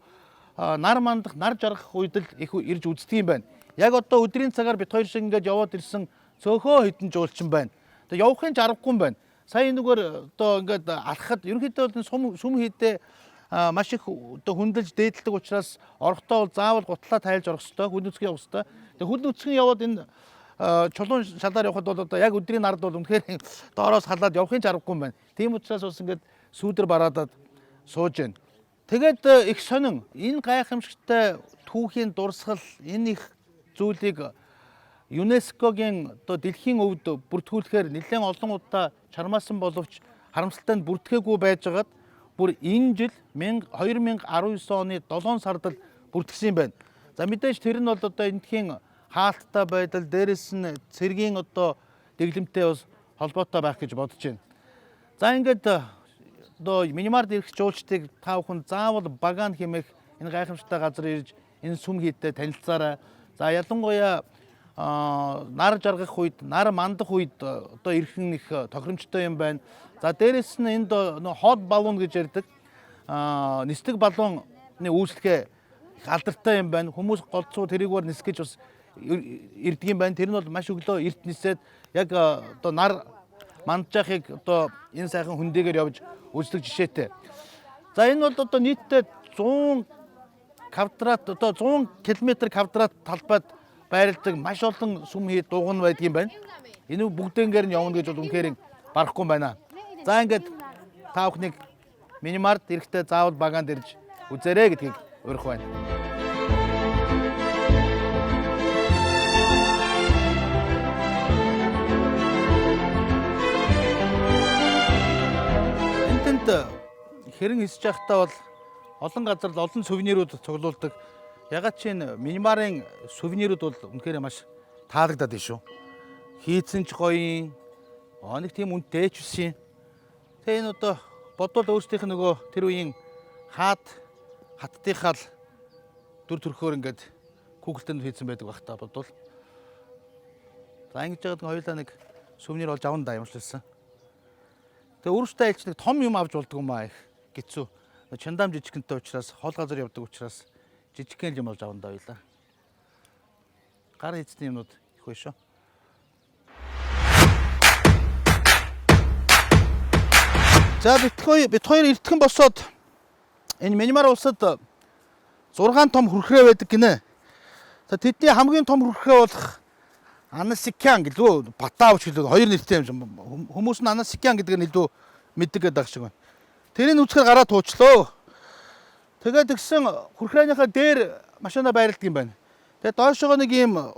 нар мандах, нар жаргах үед л их ирж үздэг юм байна. Яг одоо өдрийн цагаар бид хоёр шиг ингээд яваад ирсэн цөөхөө хэдэн жуулчин байна. Тэгээ явахын ч аргагүй юм байна. Сая энэгээр одоо ингээд алхахад ерөнхийдөө сүм хийдээ маш их одоо хүндэлж дээдэлдэг учраас орохдоо бол заавал гутлаа тайлж орох хэрэгтэй, хүнд үсгийн явах хэрэгтэй. Тэгээ хүнд үсгийн яваад энэ чулуун шалаар явхад бол одоо яг өдрийн нард бол үнэхээр доороос халаад явахын ч аргагүй юм байна. Тийм учраас бас ингээд сүүдэр бараадад сууж байна. Тэгээд их сонин энэ гайхамшигтай түүхийн дурсгал энэ их зүйлийг ЮНЕСКОгийн одоо дэлхийн өвд бүртгүүлэхээр нэлээд олон удаа чармаасан боловч харамсалтай нь бүртгээгүй байжгаад бүр энэ жил 2019 оны 7 сард л бүртгэсэн юм байна. За мэдээж тэр нь бол одоо эндхийн хаалттай байдал дээрэс нь цэргийн одоо дэглэмтэй бас холбоотой байх гэж бодож байна. За ингээд одоо минимард ирэх жуулчдыг та бүхэн заавал багаан хэмээх энэ гайхамшигтай газар ирж энэ сүм хийдтэй танилцаарай. За ялангуяа нар жаргах үед, нар мандах үед одоо ирэх нь их тохиромжтой юм байна. За дээрэс нь энд хот балуун гэж ярьдаг нисдэг балуун үүсэлгээ их алдартай юм байна. Хүмүүс голцоо тэрийгээр нисгэж бас ирдэг юм байна. Тэр нь бол маш өглөө эрт нисээд яг одоо нар мандчихыг одоо энэ сайхан хүндээгээр явж үздэг жишээтэй. За энэ бол одоо нийтдээ 100 квадрат одоо 100 км квадрат талбайд байрладаг маш олон сүм хий дуган байдаг юм байна. Энэ бүгдээр нь явна гэж бол үнэхээр барахгүй юм байна. За ингээд та бүхнийг минимарт эрэхтэй заавал багаанд ирж үзээрэй гэдгийг урих байна. Энтэнд хэрэн хисэж байхдаа бол олон газар олон сувенирууд цуглуулдаг. Ягаад ч энэ минимарын сувенирууд бол үнэхээр маш таалагдаад байна шүү. Хийцэн ч гоё, нэг тийм үнэтэй ч биш. Тэгээ энэ одоо бодвол өөрсдийнх нөгөө тэр үеийн хаттынхаа л дүр төрхөөр ингээд Google-тэнд хийсэн байдаг байх та бодвол. За ингэж яагаад хоёулаа нэг сувенир олж авна да юмшлсан. Тэгээ өөрөөсөө айлч нэг том юм авч болдгоо маа их гэцүү. Чандам жижигэнтэй учраас хол газар явдаг учраас жижигхэн юм болж авна да хоёлаа. Гар эзний юмнууд их байна шүү. За бид хоёр эртхэн босоод энэ Мянмар улсад 6 том хүрхрээ байдаг гинэ. За тэдний хамгийн том хүрхрээ болох Анасикян гэлөө Батаавч гэлөө хоёр нэртэй юм. Хүмүүс нь Анасикян гэдгийг илүү мэддэг гэдэг шиг байна. Тэрийг үзэхээр гараа туучлаа. Тэгээд тэгсэн хүрхрээнийхээ дээр машина байрладаг юм байна. Тэгээд доошогоо нэг юм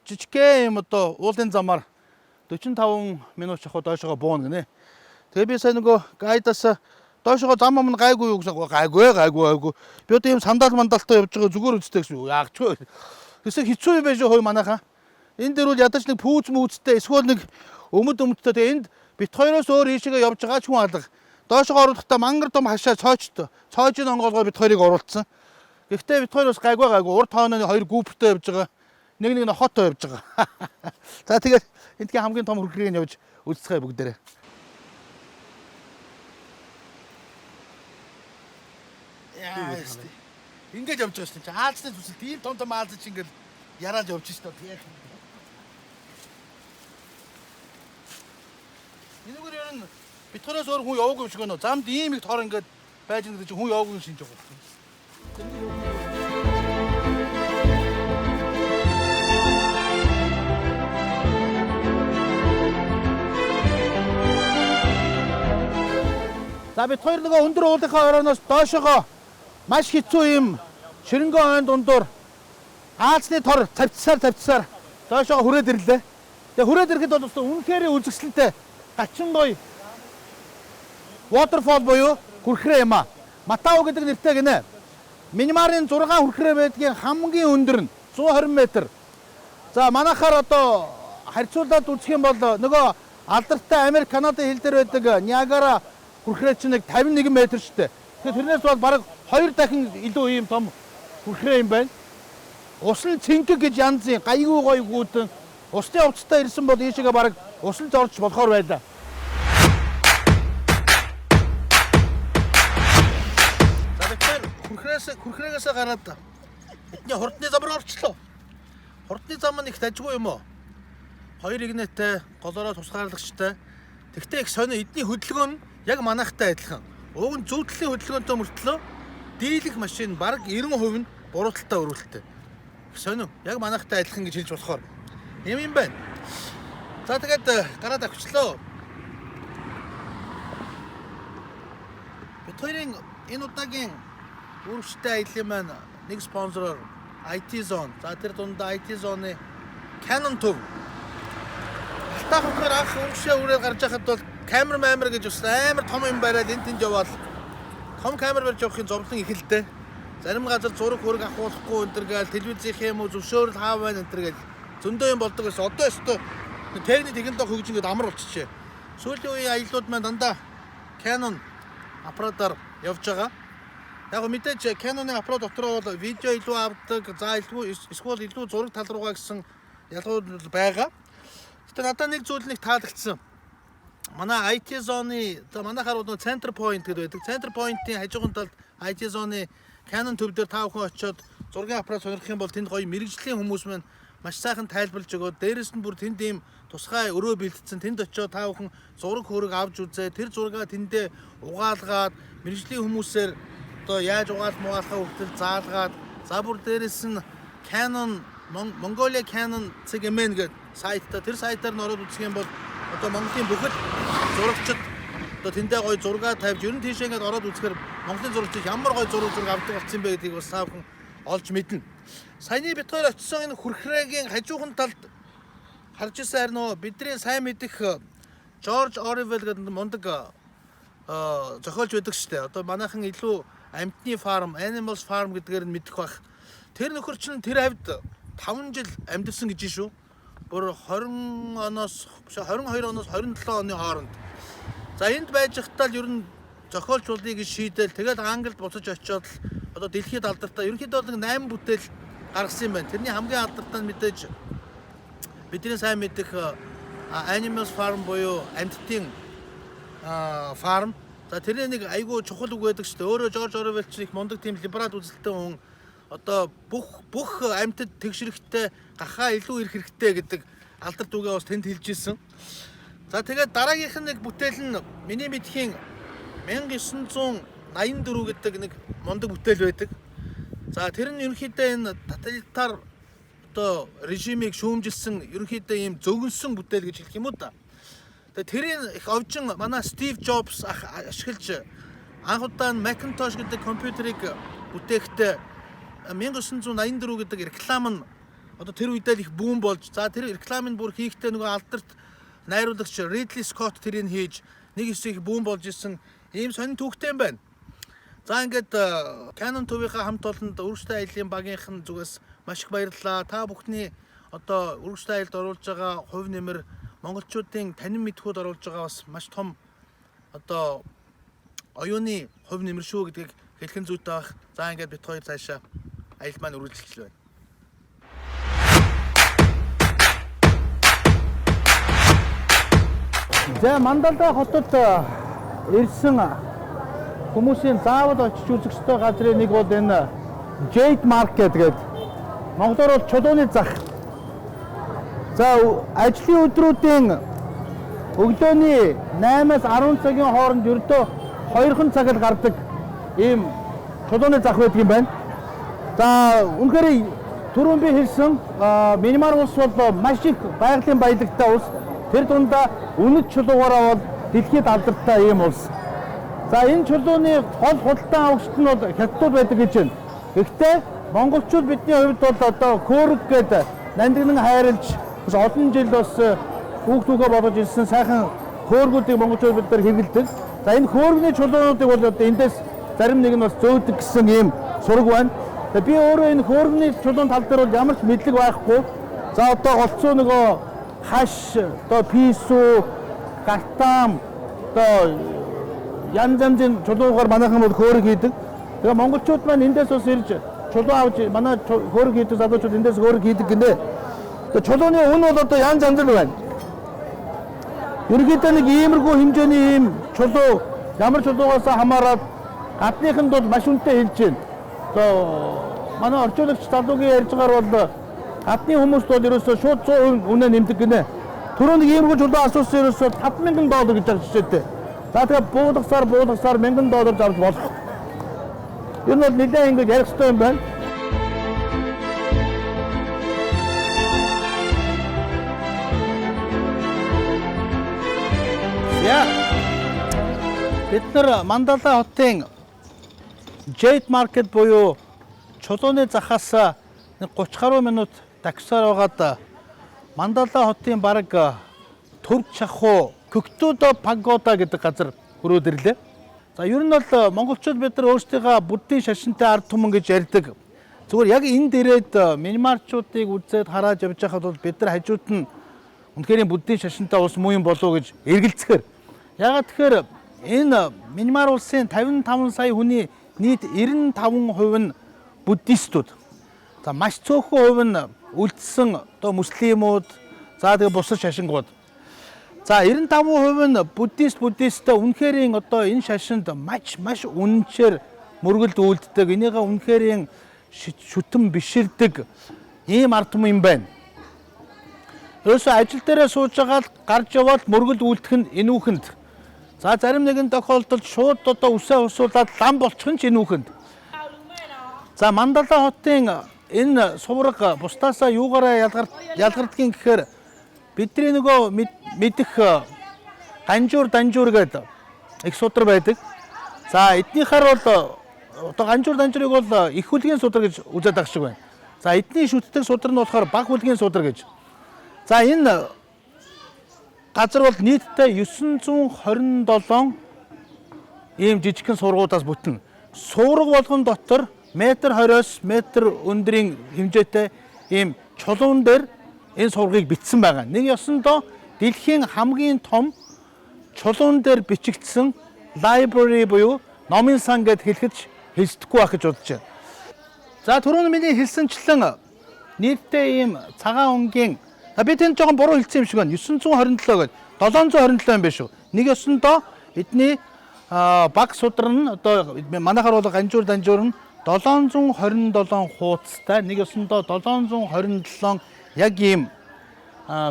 жижигхэн юм одоо уулын замаар 45 минут шахуу доошогоо бууна гинэ. Тэгээ би сайн нөгөө гайдаас доошогоо зам өмнө гайгүй юу гэсэн гайгүй. Би одоо юм сандал мандалтай явж байгаа зүгээр үстэй гэсэн юу яагч вэ. Тэсээ хэцүү юм байж хой манайхаа. Энэ дээр бол ядаж нэг пүүз мүүзтэй эсвэл нэг өмдтэй тэгээ энд бит хоёроос өөр ийшээгээ явж байгаа ч хүн алга. Доошогоо оруулахдаа мангар том хашаа цоочтой. Цоожийн онгоолгоо бит хоёрыг оруулсан. Гэхдээ бит хоёр бас гайгүй. Урд хойноны хоёр гүүпртэй явж байгаа. Нэг нохотой явж байгаа. За тэгээд эндхийн хамгийн том хүрхрийг нь явж үзцгээе бүгдээрээ. Ингээд явж байгаа шүү дээ. Хаалцны зүсэл тийм том хаалцч ингээд ярааж явж шүү дээ. Энэгээр ер нь битгоороос өөр хүн яваагүй юм шиг байна. Замд ийм их тор ингээд байж байгаа чинь хүн яваагүй юм шинж байгаа. За бид хоёр нөгөө өндөр уулынхаа орооноос доошогоо маш хэцүү юм ширэнгөө ойн дундуур хаалцны тор тавьцсаар доошогоо хүрээд ирлээ. Тэгээ хүрээд ирэхэд бол үнэхээр үзэсгэлэнтэй гачин гоё waterfall буюу хүрхрээ юм аа. Матау гэдэг нэртэй гинэ. Мянмарын 6 хүрхрээ байдгийн хамгийн өндөр нь 120 м. За манайхаар одоо харьцуулаад үзэх юм бол нөгөө алдартай Америк, Канадын хил дээр байдаг Ниагара хүрхрээ чинь нэг 51 м шүү дээ. Тэгэхээр тэрнээс бол бараг 2 дахин илүү ийм том хүрхрээ юм байна. Ус нь цэнгэг гэж янзын гайгүй гоё гүйдэн усны хувцастай ирсэн бол ийшээгээ бараг усан зорж болохоор байлаа. За тэгэхээр хүрхрээс хүрхрээгээс гараад бидний хурдны зам руу орчлоо. Хурдны зам нь их дажгүй юм уу? Хоёр игнэтэй, голоороо тусгаарлагчтай. Тэгтээ их сонио эдний хөдөлгөөн нь яг манайхтай адилхан. Уг нь зөв төлөлийн хөдөлгөөнтэй мөртлөө дийлэх машин бараг 90% нь бурууталтай өрүүлэлттэй. Их сонио яг манайхтай адилхан гэж хэлж болохоор юм байна. За тэгээд гараад авчлаа. Бидхоёрын энэ удаагийн үргэлжтэй аялал маань нэг спонсороор IT Zone. За тэр дундаа IT Zone-ы Canon төв. Алтайхаар анх үргэлжээ үрээд гарч байхад бол камер гэж бас амар том юм бариад энэ тэнд яваад том камер барьж явахын зовлон их л дээ. Зарим газар зураг хөрөг авахгүй энэ төр гээл телевизийнх юм уу зөвшөөрөл хаав байна энэ төр гээл зөндөө юм болдог гэсэн. Одоо өстө техник технологи хөгжиж ингээд амар болчихжээ. Сүүлийн үеийн аяллууд маань дандаа Canon аппаратаар явж байгаа. Яг мэдээж Canon-ы аппарат дотроо бол видео илүү авдаг, за эсвэл илүү зураг тал руугаа гэсэн ялгууд байгаа. Гэтэ надад нэг зүйл нэг таалагдсан. Манай IT Zone-ы манайхаар бол Center Point гэдэг байдаг. Center Point-ийн хажуугын талд IT Zone-ы Canon төв дээр та бүхэн очиод зургийн аппарат сонирхох юм бол тэнд гоё мэрэгжлийн хүмүүс маань маш сайхан тайлбарлаж өгөө. Дээрээс нь бүр тэнд ийм тусгай өрөө бэлдсэн. Тэнд очиод та бүхэн зураг хөрөг авч үзээ. Тэр зургаа тэндээ угаалгаад мэрэгжлийн хүмүүсээр одоо яаж угаалахаа хүртэл заалгаад за бүр дээрээс нь Canon Mongolia Canon CGMN гэдэг сайттай тэр сайтаар нь ороод үзэх юм бол одоо Монголын бүхэл зурагчид одоо тэндээ гоё зураг тавьж ер нь тийшээ ингээд ороод үзэхээр Монголын зурагчид ямар гоё зураг авдаг болсон юм бэ гэдгийг бас та бүхэн олж мэднэ. Саяны бид хоёр очисон энэ хүрхрээгийн хажуухан талд харж ирсэн харин бидний сайн мэдих George Orwell гэдэг мундаг зохиолч байдаг шүү дээ. Одоо манайхан илүү амьтны фарм, Animals Farm гэдгээр нь мэдэх бах. Тэр нөхөр чинь тэр хавьд 5 жил амьдсан гэж шүү. Бүр 22 оноос 27 оны хооронд. За энд байж захтаа л ер нь зохиолч болъё гэж шийдэл. Тэгээд Англид буцаж очиод одоо дэлхийд алдартай ерөнхийдөө бол 8 бүтээл гаргасан юм байна. Тэрний хамгийн алдартай нь мэдээж бидний сайн мэдих Animals Farm буюу амьтдын фарм. За тэрний нэг айгүй чухал үг байдаг шүү дээ. Өөрөө George Orwell ч их мундаг тийм либерал үзэлтэй хүн. Одоо бүх амьтад тэгшрэхтэй гахаа илүү ирэх хэрэгтэй гэдэг алдарт үгээ бас тэнд хэлж ирсэн. За тэгээд дараагийнх нь нэг бүтээл нь миний мэдхийн 1984 гэдэг нэг мундаг бүтээл байдаг. За тэр нь ерөнхийдөө энэ тоталитар одоо режимийг шүүмжилсэн ерөнхийдөө ийм зөгнсөн бүтээл гэж хэлэх юм уу да. Тэгээд тэрийн их овжин манай Steve Jobs ашиглаж анх удаа Macintosh гэдэг компьютерийг бүтээхдээ 1984 гэдэг реклам нь одоо тэр үедээ их бүүн болж за тэр рекламыг бүр хийхдээ нөгөө алдарт найруулагч Ridley Scott тэрийг хийж нэг хэсэг бүүн болж исэн ийм сонин түүхтэй юм байна. За ингээд Canon төвийнхаа хамт олонд үргэлжтэй аяллаа багийнхан зүгээс маш их баярлалаа. Та бүхний одоо үргэлжтэй аялалд оруулж байгаа хувь нэмэр монголчуудын танин мэдхүйд оруулж байгаа бас маш том одоо оюуны хувь нэмэр шүү гэдгийг хэлхэн зүйтэй байх. За ингээд бид хоёр цаашаа аялал маань үргэлжлэж байна. За Мандалай хотод ирсэн хүмүүсийн заавал очиж үзэх ёстой газрын нэг бол энэ Jade Market гэдэг. Монголоор бол чулууны зах. За ажлын өдрүүдийн өглөөний 8-аас 10 цагийн хооронд ердөө 2 цаг л гардаг ийм чулууны зах байдаг юм байна. За үнэхээр түрүүн би хэлсэн Мянмар улс бол маш их байгалийн баялагтай улс. Тэр дундаа үнэт чулуугаараа бол дэлхийд алдартай ийм улс. За энэ чулууны гол худалдан авагчид нь бол хятадууд байдаг гэж байна. Гэхдээ монголчууд бидний хувьд бол одоо Көөрөг гэдэг нандинан хайрлж бас олон жил бас хүүхдүүгээ болгож ирсэн сайхан хөөргүүдийг монголчууд бид нар хэрэглэдэг. За энэ хөөргөний чулуунуудыг бол одоо эндээс зарим нэг нь бас зөөдөг гэсэн ийм сураг байна. Тэгээ би өөрөө энэ хөөргөний чулуун тал дээр бол ямар ч мэдлэг байхгүй. За одоо голцоо нөгөө хаш, одоо писүү, гартам, одоо янз янзын чулуугаар манайхан бол хөөрөг хийдэг. Тэгээ монголчууд маань эндээс бас ирж чулуу авч манай хөөрөг хийдэг залуучууд эндээс хөөрөг хийдэг гинэ. Тэгээ чулууны үн бол одоо янз янз байна. Ерөнхийдөө нэг иймэрхүү хэмжээний ийм чулуу ямар чулуугаас хамаарат гадныханд бол маш үнэтэй хэлж байна. манай орчуулагч залуугийн ярьж байгаа бол гадны хүмүүс бол ерөөсөө шууд 100% үнэ нэмдэг гинэ. Түрүү нэг иймэрхүү чулуу асуусан ерөөсөө $5,000 гэж байгаа жишээтэй. За тэгээ буулгасаар $1,000 авч болох. Ер нь бол нэлээд ингэж ярих хэрэгтэй юм байна. Яа. Бид нар Мандала хотын Jade Market буюу чулууны захаас нэг 30 гаруй минут таксиар байгаад Мандала хотын бараг төв чахуу Көктөдө пагода гэдэг газар хүрээд ирлээ. За ер нь бол монголчууд бид нар өөрсдийнхөө буддийн шашинтай ард түмэн гэж ярьдаг. Зүгээр яг энд ирээд минимарчуудыг үзээд хараад явж байхад бол бид нар хажууд нь үнэхээр буддийн шашинтай улс муу юм болов уу гэж эргэлзэхээр. Ягаад тэгэхээр энэ минимар улсын 55 сая хүний нийт 95% нь буддистууд. За маш цөөхөн хувь нь үлдсэн одоо муслимууд, за тэгээ бусад шашингууд. За 95% нь буддисттэй үнэхээр одоо энэ шашинд маш үнэнчээр мөргөлд үлддэг, энийгээ үнэхээр шүтэн биширдэг ийм ард түмэн юм байна. Ерөөсөө ажил дээрээ сууж байгаа гарч яваад мөргөлд үлдэх нь энүүхэнд. За зарим нэгэн тохиолдолд шууд одоо үсээ усуулаад лам болчих нь ч энүүхэнд. За Мандала хотын энэ сувраг бусдаасаа юугаараа ялгардгийг гэхээр бидний нөгөө мэдэх ганжуур гэдэг их судар байдаг. За эднийхаар бол одоо ганжуур данжуурыг бол их хүлгийн судар гэж үзээд байгаа шиг байна. За эдний шүтдэг судар нь болохоор бага хүлгийн судар гэж. За энэ газар бол нийтдээ 927 ийм жижигхэн сургуудаас бүтэн. Суурга болгон дотор метр 20-с метр өндрийн хэмжээтэй ийм чулуун дээр энэ сургыг бичсэн байгаа. Нэг ёсондоо дэлхийн хамгийн том чулуун дээр бичигдсэн library буюу номын сан гэд хэлэхэд хэлсдэхгүй байх гэж бодож байна. За түрүүн миний хэлсэнчлэн нийтдээ ийм цагаан өнгийн би тэнд жоохон буруу хэлсэн юм шиг байна. 927 гээд 727 юм биш үү? Нэг ёсондоо эдний баг судар нь одоо манайхаар бол ганжуур данжуур нь 727 хуудастай, нэг ёсондоо 727 яг ийм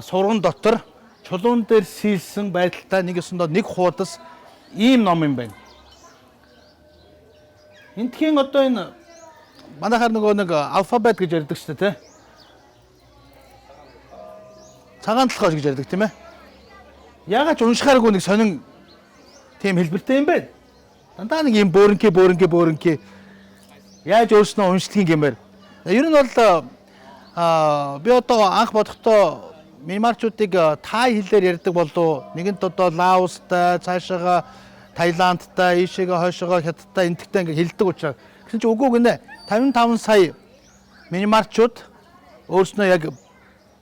сурган дотор чулуун дээр сийлсэн байдалтай нэг ёсондоо нэг хуудас ийм ном юм байна. Эндхийн одоо энэ манайхаар нөгөө нэг алфабет гэж ярьдаг шүү дээ, тэ? Цагаан толгой гэж ярьдаг тийм ээ. Ягаад ч уншихааргүй нэг сонин тийм хэлбэртэй юм бэ? Дандаа нэг юм бөөрөнкий яаж өөрснөө уншдгийг юм бэ? Ер нь бол би одоо анх бодохдоо минимарчуудыг тай хэлээр ярьдаг болов. Нэгэнт одоо Лаостай, цаашаага Таиландтай, ийшээгээ хойшоогоо Хятадтай, энтэгтэй ингэ хэлдэг учраас. Гэсэн чинь үгүй гинэ. 55 сая минимарчууд өөрснөө яг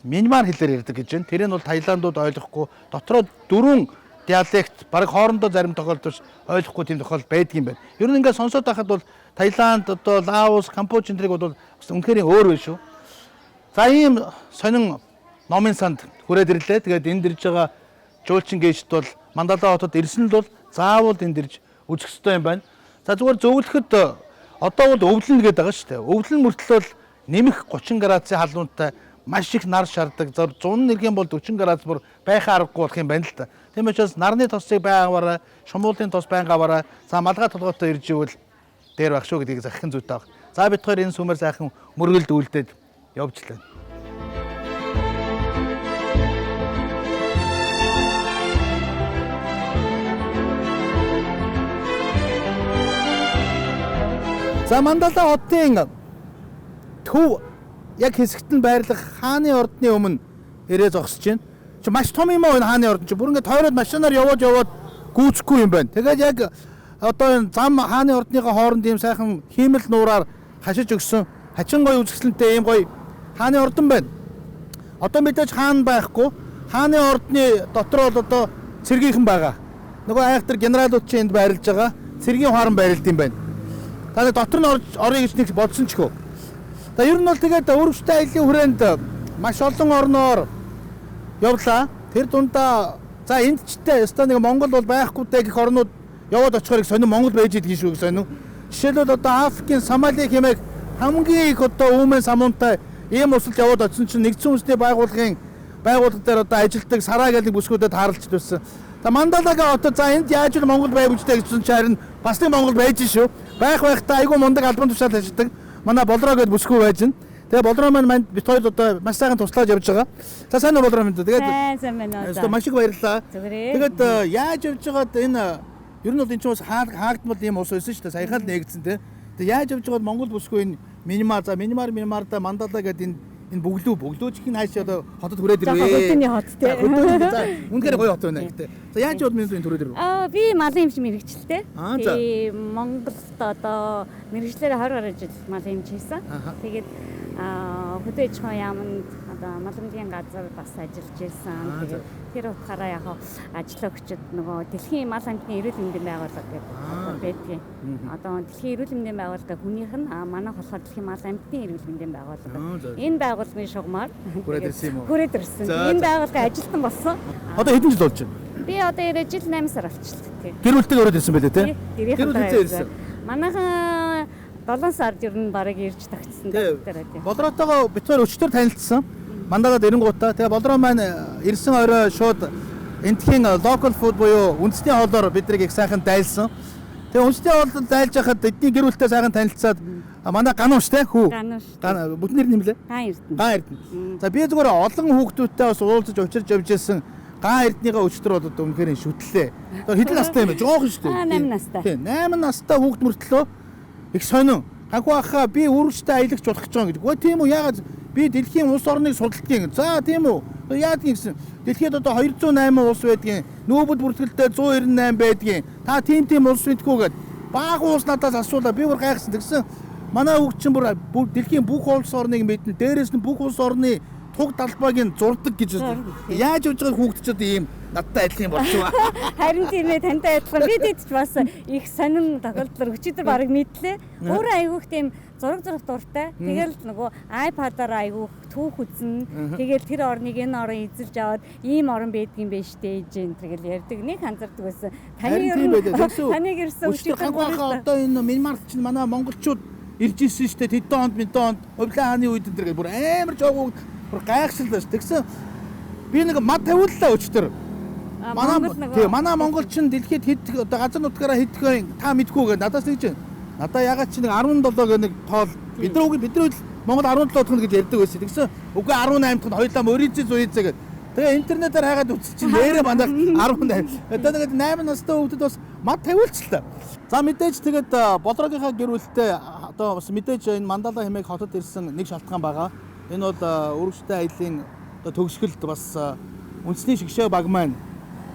минимар хэлээр ярьдаг гэж байна. Тэр нь бол Таиландууд ойлгохгүй. Дотроо 4 диалект бараг хоорондоо зарим тохиолдолд ойлгохгүй тийм тохиолдол байдаг юм байна. Ер нь ингээд сонсоод байхад бол Таиланд, одоо Лаос, Камбож энтрийг бол үнэхээр өөр байна шүү. За ийм сонин номын санд хүрээд ирлээ. Тэгээд энд ирж байгаа жуулчин гейшт бол Мандала хотод ирсэн л бол заавал энд ирж үзэх ёстой юм байна. За зүгээр зөвлөхөд одоо бол өвлөн гэдэг байгаа шүү дээ. Өвлөн мөртлөө нэмэх 30 градусын халуунтай маш их нар шаарддаг. 101 бол 40 градус бүр байхаа аргагүй болох юм байна л да. Тийм учраас нарны тосыг байнга аваарай, шумуулын тос байнга аваарай. За малгай толгойтой ирж ивэл дээр байх шүү гэдгийг захин зүйтэй баг. За бид хоёр энэ сүмээр сайхан мөргөлд үлдээд явж лээ. За Мандала хотын төв яг хэсэгт нь байрлах хааны ордны өмнө ирээ зогсож байна. Чи маш том юм аа энэ хааны ордон чи бүр ингээд тойроод машинаар яваад гүйцэхгүй юм байна. Тэгээд яг одоо энэ зам хааны ордныхоо хооронд ийм сайхан хиймэл нуураар хашиж өгсөн хачин гоё үзэсгэлэнтэй ийм гоё хааны ордон байна. Одоо мэдээж хаан байхгүй. Хааны ордны дотор бол одоо цэргийнхэн байгаа. Нөгөө айхтар генералууд чи энд байрлаж байгаа. Цэргийн хоорон байрлалт юм байна. Та дотор нь орё гэж нэг бодсон ч хөө. За ер нь бол тэгээд өргөжтэй аялын хүрээнд маш олон орноор явлаа. Тэр дундаа за энд ч тэ өстой нэг Монгол бол байхгүй дэ гэх орнууд яваад очихоор их сонин Монгол байж идэх шүү гэж сонин. Жишээлбэл одоо Африкийн Сомали хэмээх хамгийн их одоо өвмэн самуунтай ийм усалд яваад очсон чинь нэгдсэн үндэсний байгууллага дээр одоо ажилтдаг Сараа гэдэг бүсгүүдэд харалцж байсан. За Мандалагаа одоо за энд яаж л Монгол байв үстэй гэсэн чинь харин бас нэг Монгол байж шүү. Байхдаа айгүй мундаг албан тушаал ажилладаг. Манай Болроо гэдэг бүсгүй байж байна. Тэгээ Болроо маань бит хоёр одоо маш сайхан туслаж явж байгаа. За сайн уу Болроо минь. Тэгээд сайн байна уу. одоо маш их баярлалаа. Зүгээрээ. Тэгээд яаж явж байгаад энэ ер нь бол энэ ч бас хаагдмал ийм ус байсан шүү дээ. Саяхан л нэгдсэн те. Тэгээд яаж явж байгаад Монгол бүсгүй энэ минимарда Мандала гэдэг энэ бөглөө чихний хайш одоо хотод хүрээд ирвэ. Хөдөөний хот те. За үнэхээр гоё хот байна гэдэг. За яаж яваад минь төрөөд ирвэ? Би малын эмч мэрэгчлээ. За. Монголд одоо мэрэгчлэр 20 жил малын эмч хийсэн. Тэгээд хөдөө аж ахуйн яамд одоо маламжийн газар бас ажиллаж байсан. Тэгээд тэр утгаараа яг ажил өгчөд нөгөө дэлхийн мал амьтны эрүүл мэндийн байгууллага гэдэг байдгийн. Одоо дэлхийн эрүүл мэндийн байгууллага хүнийх нь манайх болохоор дэлхийн мал амьтны эрүүл мэндийн байгууллага. Энэ байгууллагын шугамар хүрээд ирсэн. Энэ байгууллага ажилтан болсон. Одоо хэдэн жил болж байна? Би одоо ирээд жил 8 сар болчихлоо. Гэр бүлтэй өрөөд ирсэн байлээ те? Гэр бүлтэй ирсэн. Манайхан 7 сард ер нь барыг ирж тогтсон дээр. Болроотойгоо бид хоёр өчтөр танилцсан. Мандагаад ирэнгуутаа. Тэгээ Болроо маань ирсэн орой шууд энтхийн local food буюу үндэсний хоолоор биднийг их сайхан дайлсан. Тэгээ үндэсний хоолд дайлж байхад эдний гэр бүлтэй сайхан танилцаад манай Ганууш те хүү. Ганууш. Бүтнэр нэмлээ. Ган Эрдэнэ. Ган Эрдэнэ. За би зүгээр олон хүүхдүүдтэй бас уулзаж учирч явж байсан. Ган Эрдэнийгээ өчтөр бол үнэхээр шүтлээ. Тэр хэдэн настай юм бэ? Жохон шүү дээ. 8 настай. Тийм 8 настай хүүхд мөртлөө их сонин. Ганхуу ахаа би үржтэй аялагч болох гэж байгаа гэдэг. Үгүй тийм үү? Яагаад би дэлхийн улс орныг судалдгийг. За тийм үү? Яадаг гэсэн. Дэлхийд одоо 208 улс байдгийн. Нүүбэл бүртгэлтэй 198 байдгийн. Та тийм улс мэдгүй гээд бага улс надаас асуулаа. Би бүр гайхсан. Тэгсэн манай хүүхд чинь бүр дэлхийн бүх улс орныг мэднэ. Дээрээс нь бүх улс орны туг талбайг нь зурдаг гэж. Яаж явж байгаа хүүхд ч одоо ийм надтай адилхан болчихваа. Харин тийм ээ тантай адилхан. Бид ч бас их сонин тохиолдол өчигдөр барыг мэдлээ. Өөрөө айгүйх тийм зураг дуртай. Тэгэл нөгөө iPad-аар айгүйх түүх үзнэ. Тэгэл тэр орныг энэ орон эзэлж аваад ийм орон байдгийн байж дээ гэж тэгэл ярьдаг. Нэг анзаардаг байсан. Таныг ирсэн өчигдөр одоо энэ Минмарт чинь манай монголчууд ирж ирсэн шүү дээ. Тэдэн хонд Хувлаа хааны үед энэ бүр амар жоог бүр гайхшилдаа шүү. Тэгсэн би нэг мад тавиуллаа өчтөр. Манай монголч нь дэлхийд хэд одоо газар нутгаараа хэдхэн та мэдгүй гэдэг надаас нэг чинь. Надаа ягаад чи нэг 17 гэх нэг тоол бидний Монгол 17 дахь гэж ярьдаг байсан. Тэгсэн үгүй 18 дахь хоёулаа мөрийцээ зүйцээ гэдэг. Тэгээ интернетээр хайгаад үзчихсэн нэрээ манайх 18. Одоо нэг 8 настай хүүхдэд бас мад тавиулчихлаа. За мэдээж тэгээд Болрогийнхаа гэр бүлтэй одоо бас мэдээж энэ Мандала хэмээх хотод ирсэн нэг шалтгаан байгаа. Энэ бол өргөжтэй аялын одоо төгсгөлд бас үндэсний шигшээ баг маань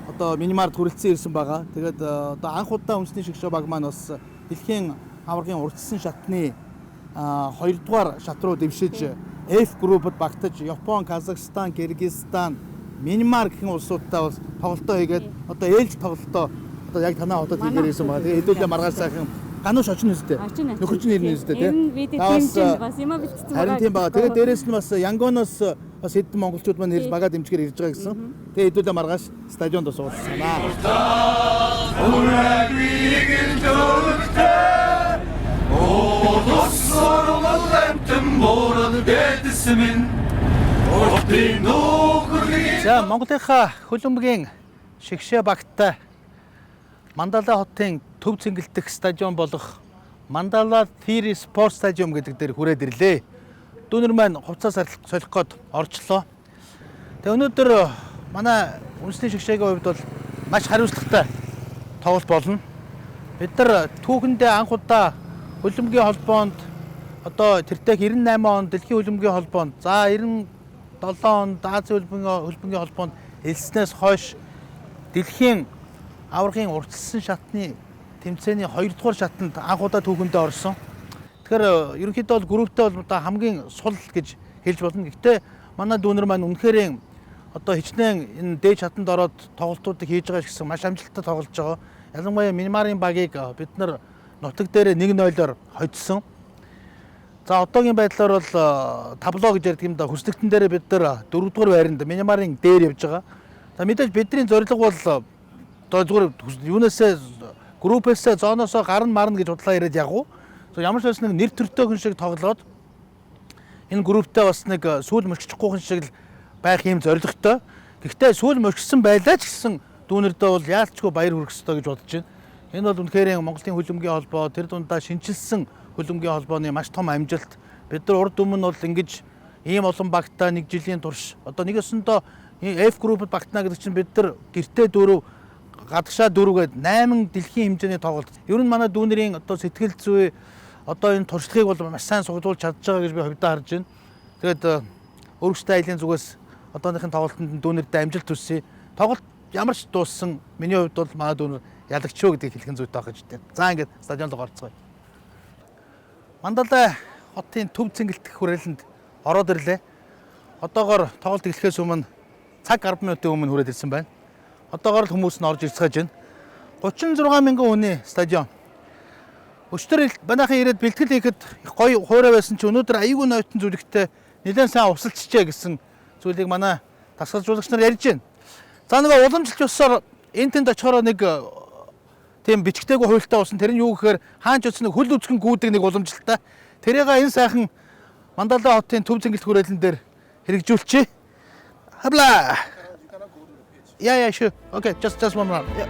одоо минимард хүрэлцэн ирсэн байгаа. Тэгээд одоо анх удаа үндэсний шигшээ баг маань бас дэлхийн аваргын урдсан шатны 2 дугаар шат руу дэвшиж F группд багтаж Япон, Казахстан, Кыргызстан, Минмар гэх улсуудтай бас тоглолтоо хийгээд одоо ээлж тоглолтоо одоо яг танаа хотод хийгээрсэн байгаа. Тэгээ хэдүүлээ маргааш сайхан Ганууш очно үстэй. Нөхөрч нэр нь үстэй тийм. Бас юм бэлтсэн байгаа. Харин тийм байгаа. Тэгээ дээрэс нь бас Янгоноос бас хэдэн монголчууд маань ирж бага дэмжгээр ирж байгаа гэсэн. Тэгээ хэдүүлээ маргааш стадионд суулцсанаа. За Монголынхаа хөлбөмбөгийн шигшээ багтаа Мандала хотын төв цэнгэлдэх стадион болох Мандала Theory Sports Stadium гэдэг дээр хүрээд ирлээ. Дүүнер маань хувцас солих гээд орчлоо. Тэгээ өнөөдөр манай үндэсний шигшээгийн хувьд бол маш хариуцлагатай тоглолт болно. Бид нар түүхэндээ анх удаа хөлбөмбөгийн холбоонд одоо тэртээ 98 он дэлхийн хөлбөмбөгийн холбоонд за 97 онд Азийн хөлбөмбөгийн холбоонд элснээс хойш дэлхийн аваргын урдсан шатны тэмцээний 2 дугаар шатанд анх удаа түүхэндээ орсон. Тэгэхээр ерөнхийдөө бол групптэй бол одоо хамгийн сул гэж хэлж болно. Гэхдээ манай дүүнер маань үнэхээр одоо хичнээн энэ дээд шатанд ороод тоглолтуудыг хийж байгаа гэсэн маш амжилттай тоглож байгаа. Ялангуяа Минмарын багийг бид нар нутаг дээр 1-0-оор хоцсон. За одоогийн байдлаар бол табло гэж ярьдаг юм да. Хүслэгтэн дээр бид нар 4 дугаар байранд Минмарын дээр явж байгаа. За мэдээж бидний зорилго бол одоо зүгээр юунасаа группээс зооноосоо гарна марна гэж удлаа яриад ягу. Ямар ч бас нэг нэр төртэй хүн шиг тоглоод энэ групптэй бас нэг сүүл мөччихгүй хүн шиг л байх юм зоригтой. Гэхдээ сүүл мөчсөн байлаа ч гэсэн дүүнэрдээ бол яалтчгүй баяр хүрэх ёстой гэж бодож байна. Энэ бол үнэхээр Монголын хөлбөмбөгийн холбоо тэр дундаа шинчилсэн хөлбөмбөгийн холбооны маш том амжилт. Бид нар урд өмнө бол ингэж ийм олон багтаа нэг жилийн турш одоо нэг өсөндөө F группд багтана гэдэг чинь бид нар гэртээ 4 гадагшаа 4 гээд 8 дэлхийн хэмжээний тоглолт. Ер нь манай дүүнэрийн одоо сэтгэл зүй одоо энэ туршлагыг бол маш сайн сугдуулж чадж байгаа гэж би хувьдаа харж байна. Тэгээд өөрөөсөө айлын зүгээс одооныхын тоглолтод дүүнэрдээ амжилт хүсье. Тоглолт ямар ч дууссан миний хувьд бол манай дүүнэр ялагчөө гэдгийг хэлхэн зүйтэй байх гэж байна. За ингээд стадионд орцгоё. Мандалай хотын төв цэнгэлдэх хүрээлэнд ороод ирлээ. Одоогоор тоглолт эхлэхээс өмнө цаг 10 минутын өмнө хүрээд ирсэн байна. Одоогоор л хүмүүс нь орж ирцгааж байна. 36 мянган хүний стадион. Өчтөр банаахан ирээд бэлтгэл хийхэд их гоё хуурай байсан чи өнөөдөр аягүй нойтон зүрхтэй нэлээд сайн усалчжээ гэсэн зүйлийг манай тасгалжуулагч нар ярьж байна. За нөгөө уламжлалт ёсоор энэ тэнд очихороо нэг тийм бичгтэйг хуйлтаа усан тэр нь юу гэхээр хаанч утас нэг хөл үзгэн гүйдэг нэг уламжлалтай. Тэрийг энэ сайхан Мандалай хотын төв цэнгэлт хүрээлэн дээр хэрэгжүүлчихье. Habla. Yeah, sure. Okay, just one more. Yeah.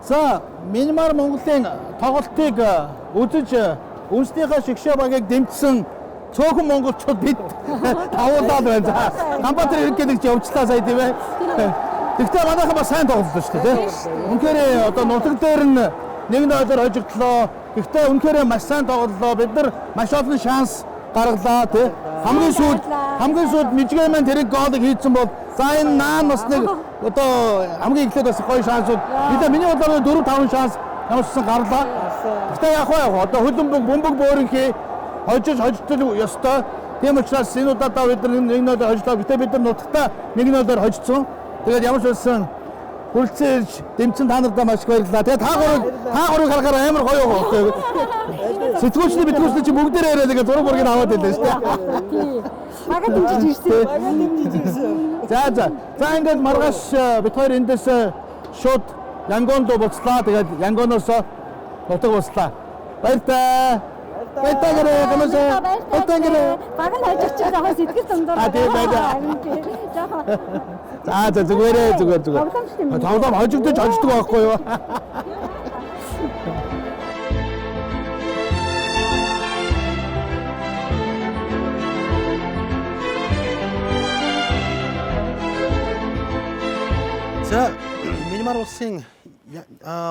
За, Минмар Монголын тоглолтыг үзэж үндэснийхээ шигшээ багийг дэмжсэн цөөхөн монголчууд бид тавуулаад байна. За, Ганбаатар ирэх гэж явжлаа сая тийм ээ. Тэгтээ манайхан бас сайн тоглолоо шүү дээ. Үнэхээр одоо нутаг дээр нь 1-0-оор хожигдлоо. Тэгтээ үнэхээр маш сайн тоглолоо. Бид нар маш олон шанс гаргалаа тий. Хамгийн сүүлд Мижгэн маань тэрийг гоолыг хийсэн бол за энэ наан бас нэг одоо хамгийн эхлээд бас гоё шансууд. Миний бодлоор 4-5 шанс ямарчсан гарлаа. Гэтэ яг хаа одоо бөмбөг бөөрөнхий хожигдол ёстой. Тийм учраас энэ удаадаа бид нар 1-0-оор хожлоо. Гэтэ бид нар нутагтаа 1-0-оор хожицсон. Тэгээд ямар ч байсан хүрэлцэн ирж дэмцэн та нартай маш их баярлалаа. Тэгээд та гурыг харахаар амар гоё байгаа. Сэтгүүлчний битгүүлчний чи бүгдээрээ яриад ингээд зураг бүргийг аваад байлаа шүү дээ. Бага дэмжиж ирсэн. За ингээд маргааш бид хоёр эндээс шууд Янгонд буцлаа. Тэгээд Янгоноос нутаг буцлаа. Баярлалаа. Баярлалаа гэмэсэ. Баярлалаа. Бага л хожиж байгаа сэтгэл зөндөө. Тийм байна. За зүгээр. Тавлам хожигдож хождог байхгүй юу? За, Минмар улсын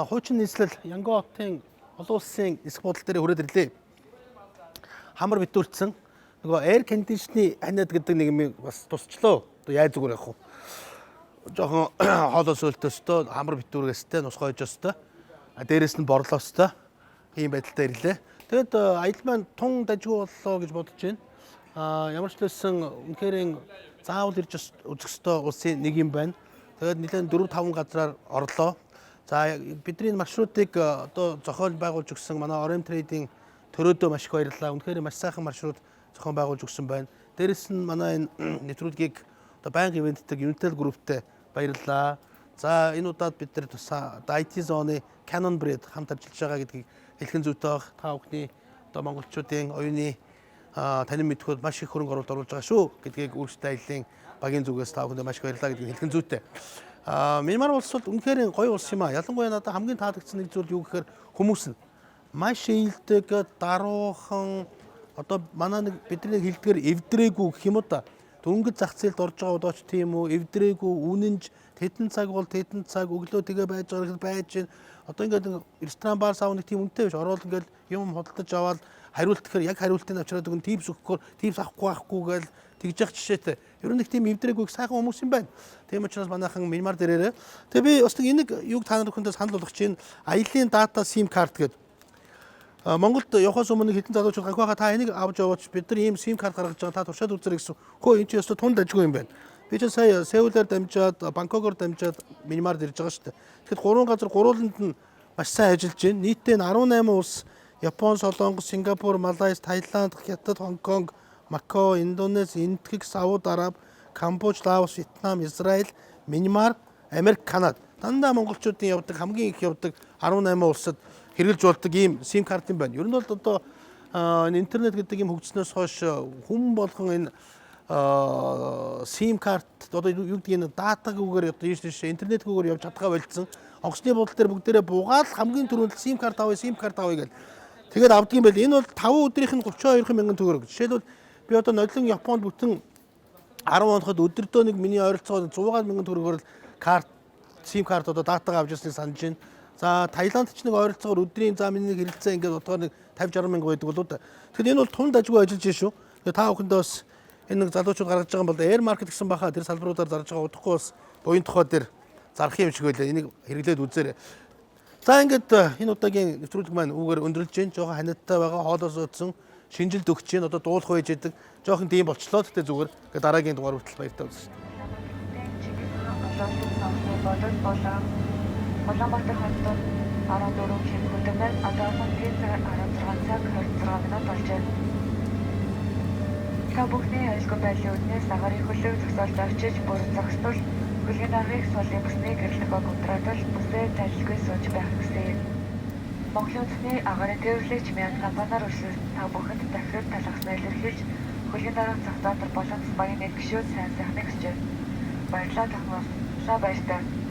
хуучин нийслэл Янгон хотын олон улсын эсэх бодол дээр хүрээд ирлээ. Хамар битүүлсэн. Нөгөө air conditioning ханиад гэдэг нэг юм бас тусчлоо. Одоо яаж зүгээр явах вэ? Жохон хоолой сөөлтөстэй хамар битүүргээстэй нусгойж өстэй. Дээрээс нь борлоостой. Ийм байдалтай ирлээ. Тэгэд аялал маань тун дажгүй боллоо гэж бодож байна. Ямар ч байсан үнэхээр заавал ирж үзэх ёстой улсын нэг юм байна. Тэгээд нэлээд 4-5 газраар орлоо. За бидний маршрутыг одоо зохиол байгуулж өгсөн манай Орем трейдинг төрөөдөө маш их баярлалаа. Үнэхээр маш сайхан маршрут зохион байгуулж өгсөн байна. Дээрэс нь манай энэ нэвтрүүлгийг одоо байнга ивенттэй Unitel Group-тэй баярлалаа. За энэ удаад бид нар IT зооны Canon Bread хамт ажиллаж байгаа гэдгийг хэлхэн зүйтэй байх. Та бүхний одоо монголчуудын оюуны танин мэдхүйд маш их хөрөнгө оруулалт оруулж байгаа шүү гэдгийг өөрсдөө аяллаа багийн зүгээс та бүхэнд маш их баярлалаа гэдгийг хэлхэн зүйтэй. Минмар улс бол үнэхээр гоё улс юм аа. Ялангуяа надад хамгийн таалагдсан нэг зүйл юу гэхээр хүмүүс нь маш ээлдэг, даруухан одоо манай нэг бидний хэлдгээр эвдрээгүй гэх юм уу та. Дөнгөж зах зээлд орж байгаа удаач тийм үү, эвдрээгүй, үнэнж тэдэн цаг бол тэдэн цаг өглөө тэгээ байж байгаа байж гин. Одоо ингээд ресторан бар сав нэг тийм үнэтэй биш. Ороод ингээд юм худалдаж аваад хариулт гэхээр яг хариултыг авчираад өгөн типс өгөхгүй, типс авахгүй байхгүй гээл тэгж явах жишээтэй. Ер нь нэг тийм эвдрээгүй сайхан хүмүүс юм байна. Тийм учраас манайхан Минмар дээрээ. Тэгээ би бас нэг энийг юг та нар хүндээ санал болгох чинь аялын дата SIM карт гэдэг. Монголд явахаас өмнө хэдэн залуучууд гахигаа та энийг авч яваач бид нар ийм SIM карт гаргаж байгаа та туршаад үзэрэй гэсэн. Хөө энэ чи өстө тунд ажгүй юм байна. Би ч сая Сеулээр дамжаад Бангкокоор дамжаад Мьянмард ирж байгаа шүү дээ. Тэгэхэд 3 газар гурвууланд нь маш сайн ажиллаж байна. Нийтдээ 18 улс Япон, Солонгос, Сингапур, Малайз, Таиланд, Хятад, Хонконг, Макао, Индонез, Энэтхэг, Сауд Араб, Камбож, Лаос, Вьетнам, Израиль, Мьянмар, Америк, Канада. Дандаа монголчуудын явдаг хамгийн их явдаг 18 улсад хэрэгжилж болдог ийм SIM карт юм байна. Ер нь бол одоо интернет гэдэг юм хөгжснөөс хойш хүн болгон энэ SIM карт одоо юу гэдэг нь датагүйгээр одоо интернетгүйгээр явж чадгаа болцсон. Онгоцны бодол дээр бүгдээрээ буугаад хамгийн түрүүнд SIM карт авъя гэж. Тэгээд авдаг юм байл. Энэ бол 5 өдрийнх нь 32 мянган төгрөг. Жишээлбэл би одоо нодлон Японд бүтэн 10 хоногт өдөртөө нэг миний ойролцоогоор 100 мянган төгрөгөөр карт SIM карт одоо датагаа авч ирснийг санаж байна. За Таиланд ч нэг ойролцоогоор өдрийн за миний нэг хэрэлцээ ингээд бодохоор нэг 50-60 мянга байдаг болоо да. Тэгэхээр энэ бол тунд ажгүй ажиллаж байна шүү. Тэгээд та бүхэндээ бас энэ нэг залуучууд гаргаж байгаа юм бол Air Market гэсэн баха тэр салбаруудаар зарж байгаа удахгүй бас буян тухай дээр зарах юм шиг байлаа. Энийг хэрэглээд үзээрэй. За ингээд энэ удаагийн нэвтрүүлэг маань үүгээр өндөрлж जैन жоохон ханиттай байгаа хоолоос утсан шинжилд өгч जैन одоо дуулах байж идэг жоохон тийм болчлоо гэхдээ зүгээр ингээд дараагийн дугаар хүртэл баяртай үзсэн. Улаанбаатар хотод 14 хэвгүүдээр одоо хотын цаг 16 цаг 26 минут болжээ. Та бүхний айлгой байдлын үднээс агаарын хөлөг зогсоолд очиж бүр зогсдол хөлгийн аргыг суулын бүсний гэрлэгөө контролдол бүсээ тайлгүй сууж байх хүсье. Монголын үндэсний агаарын тээвэрлэгч мянган компаниар өрсөлдөж та бүхэнд дахин талхаснаа илэрхийлж хөлгийн арга зохицоод болон баян нэг гişүүд сайн сайхныг хүсэж байна. Баярлалаа тахмаас. Баяртай.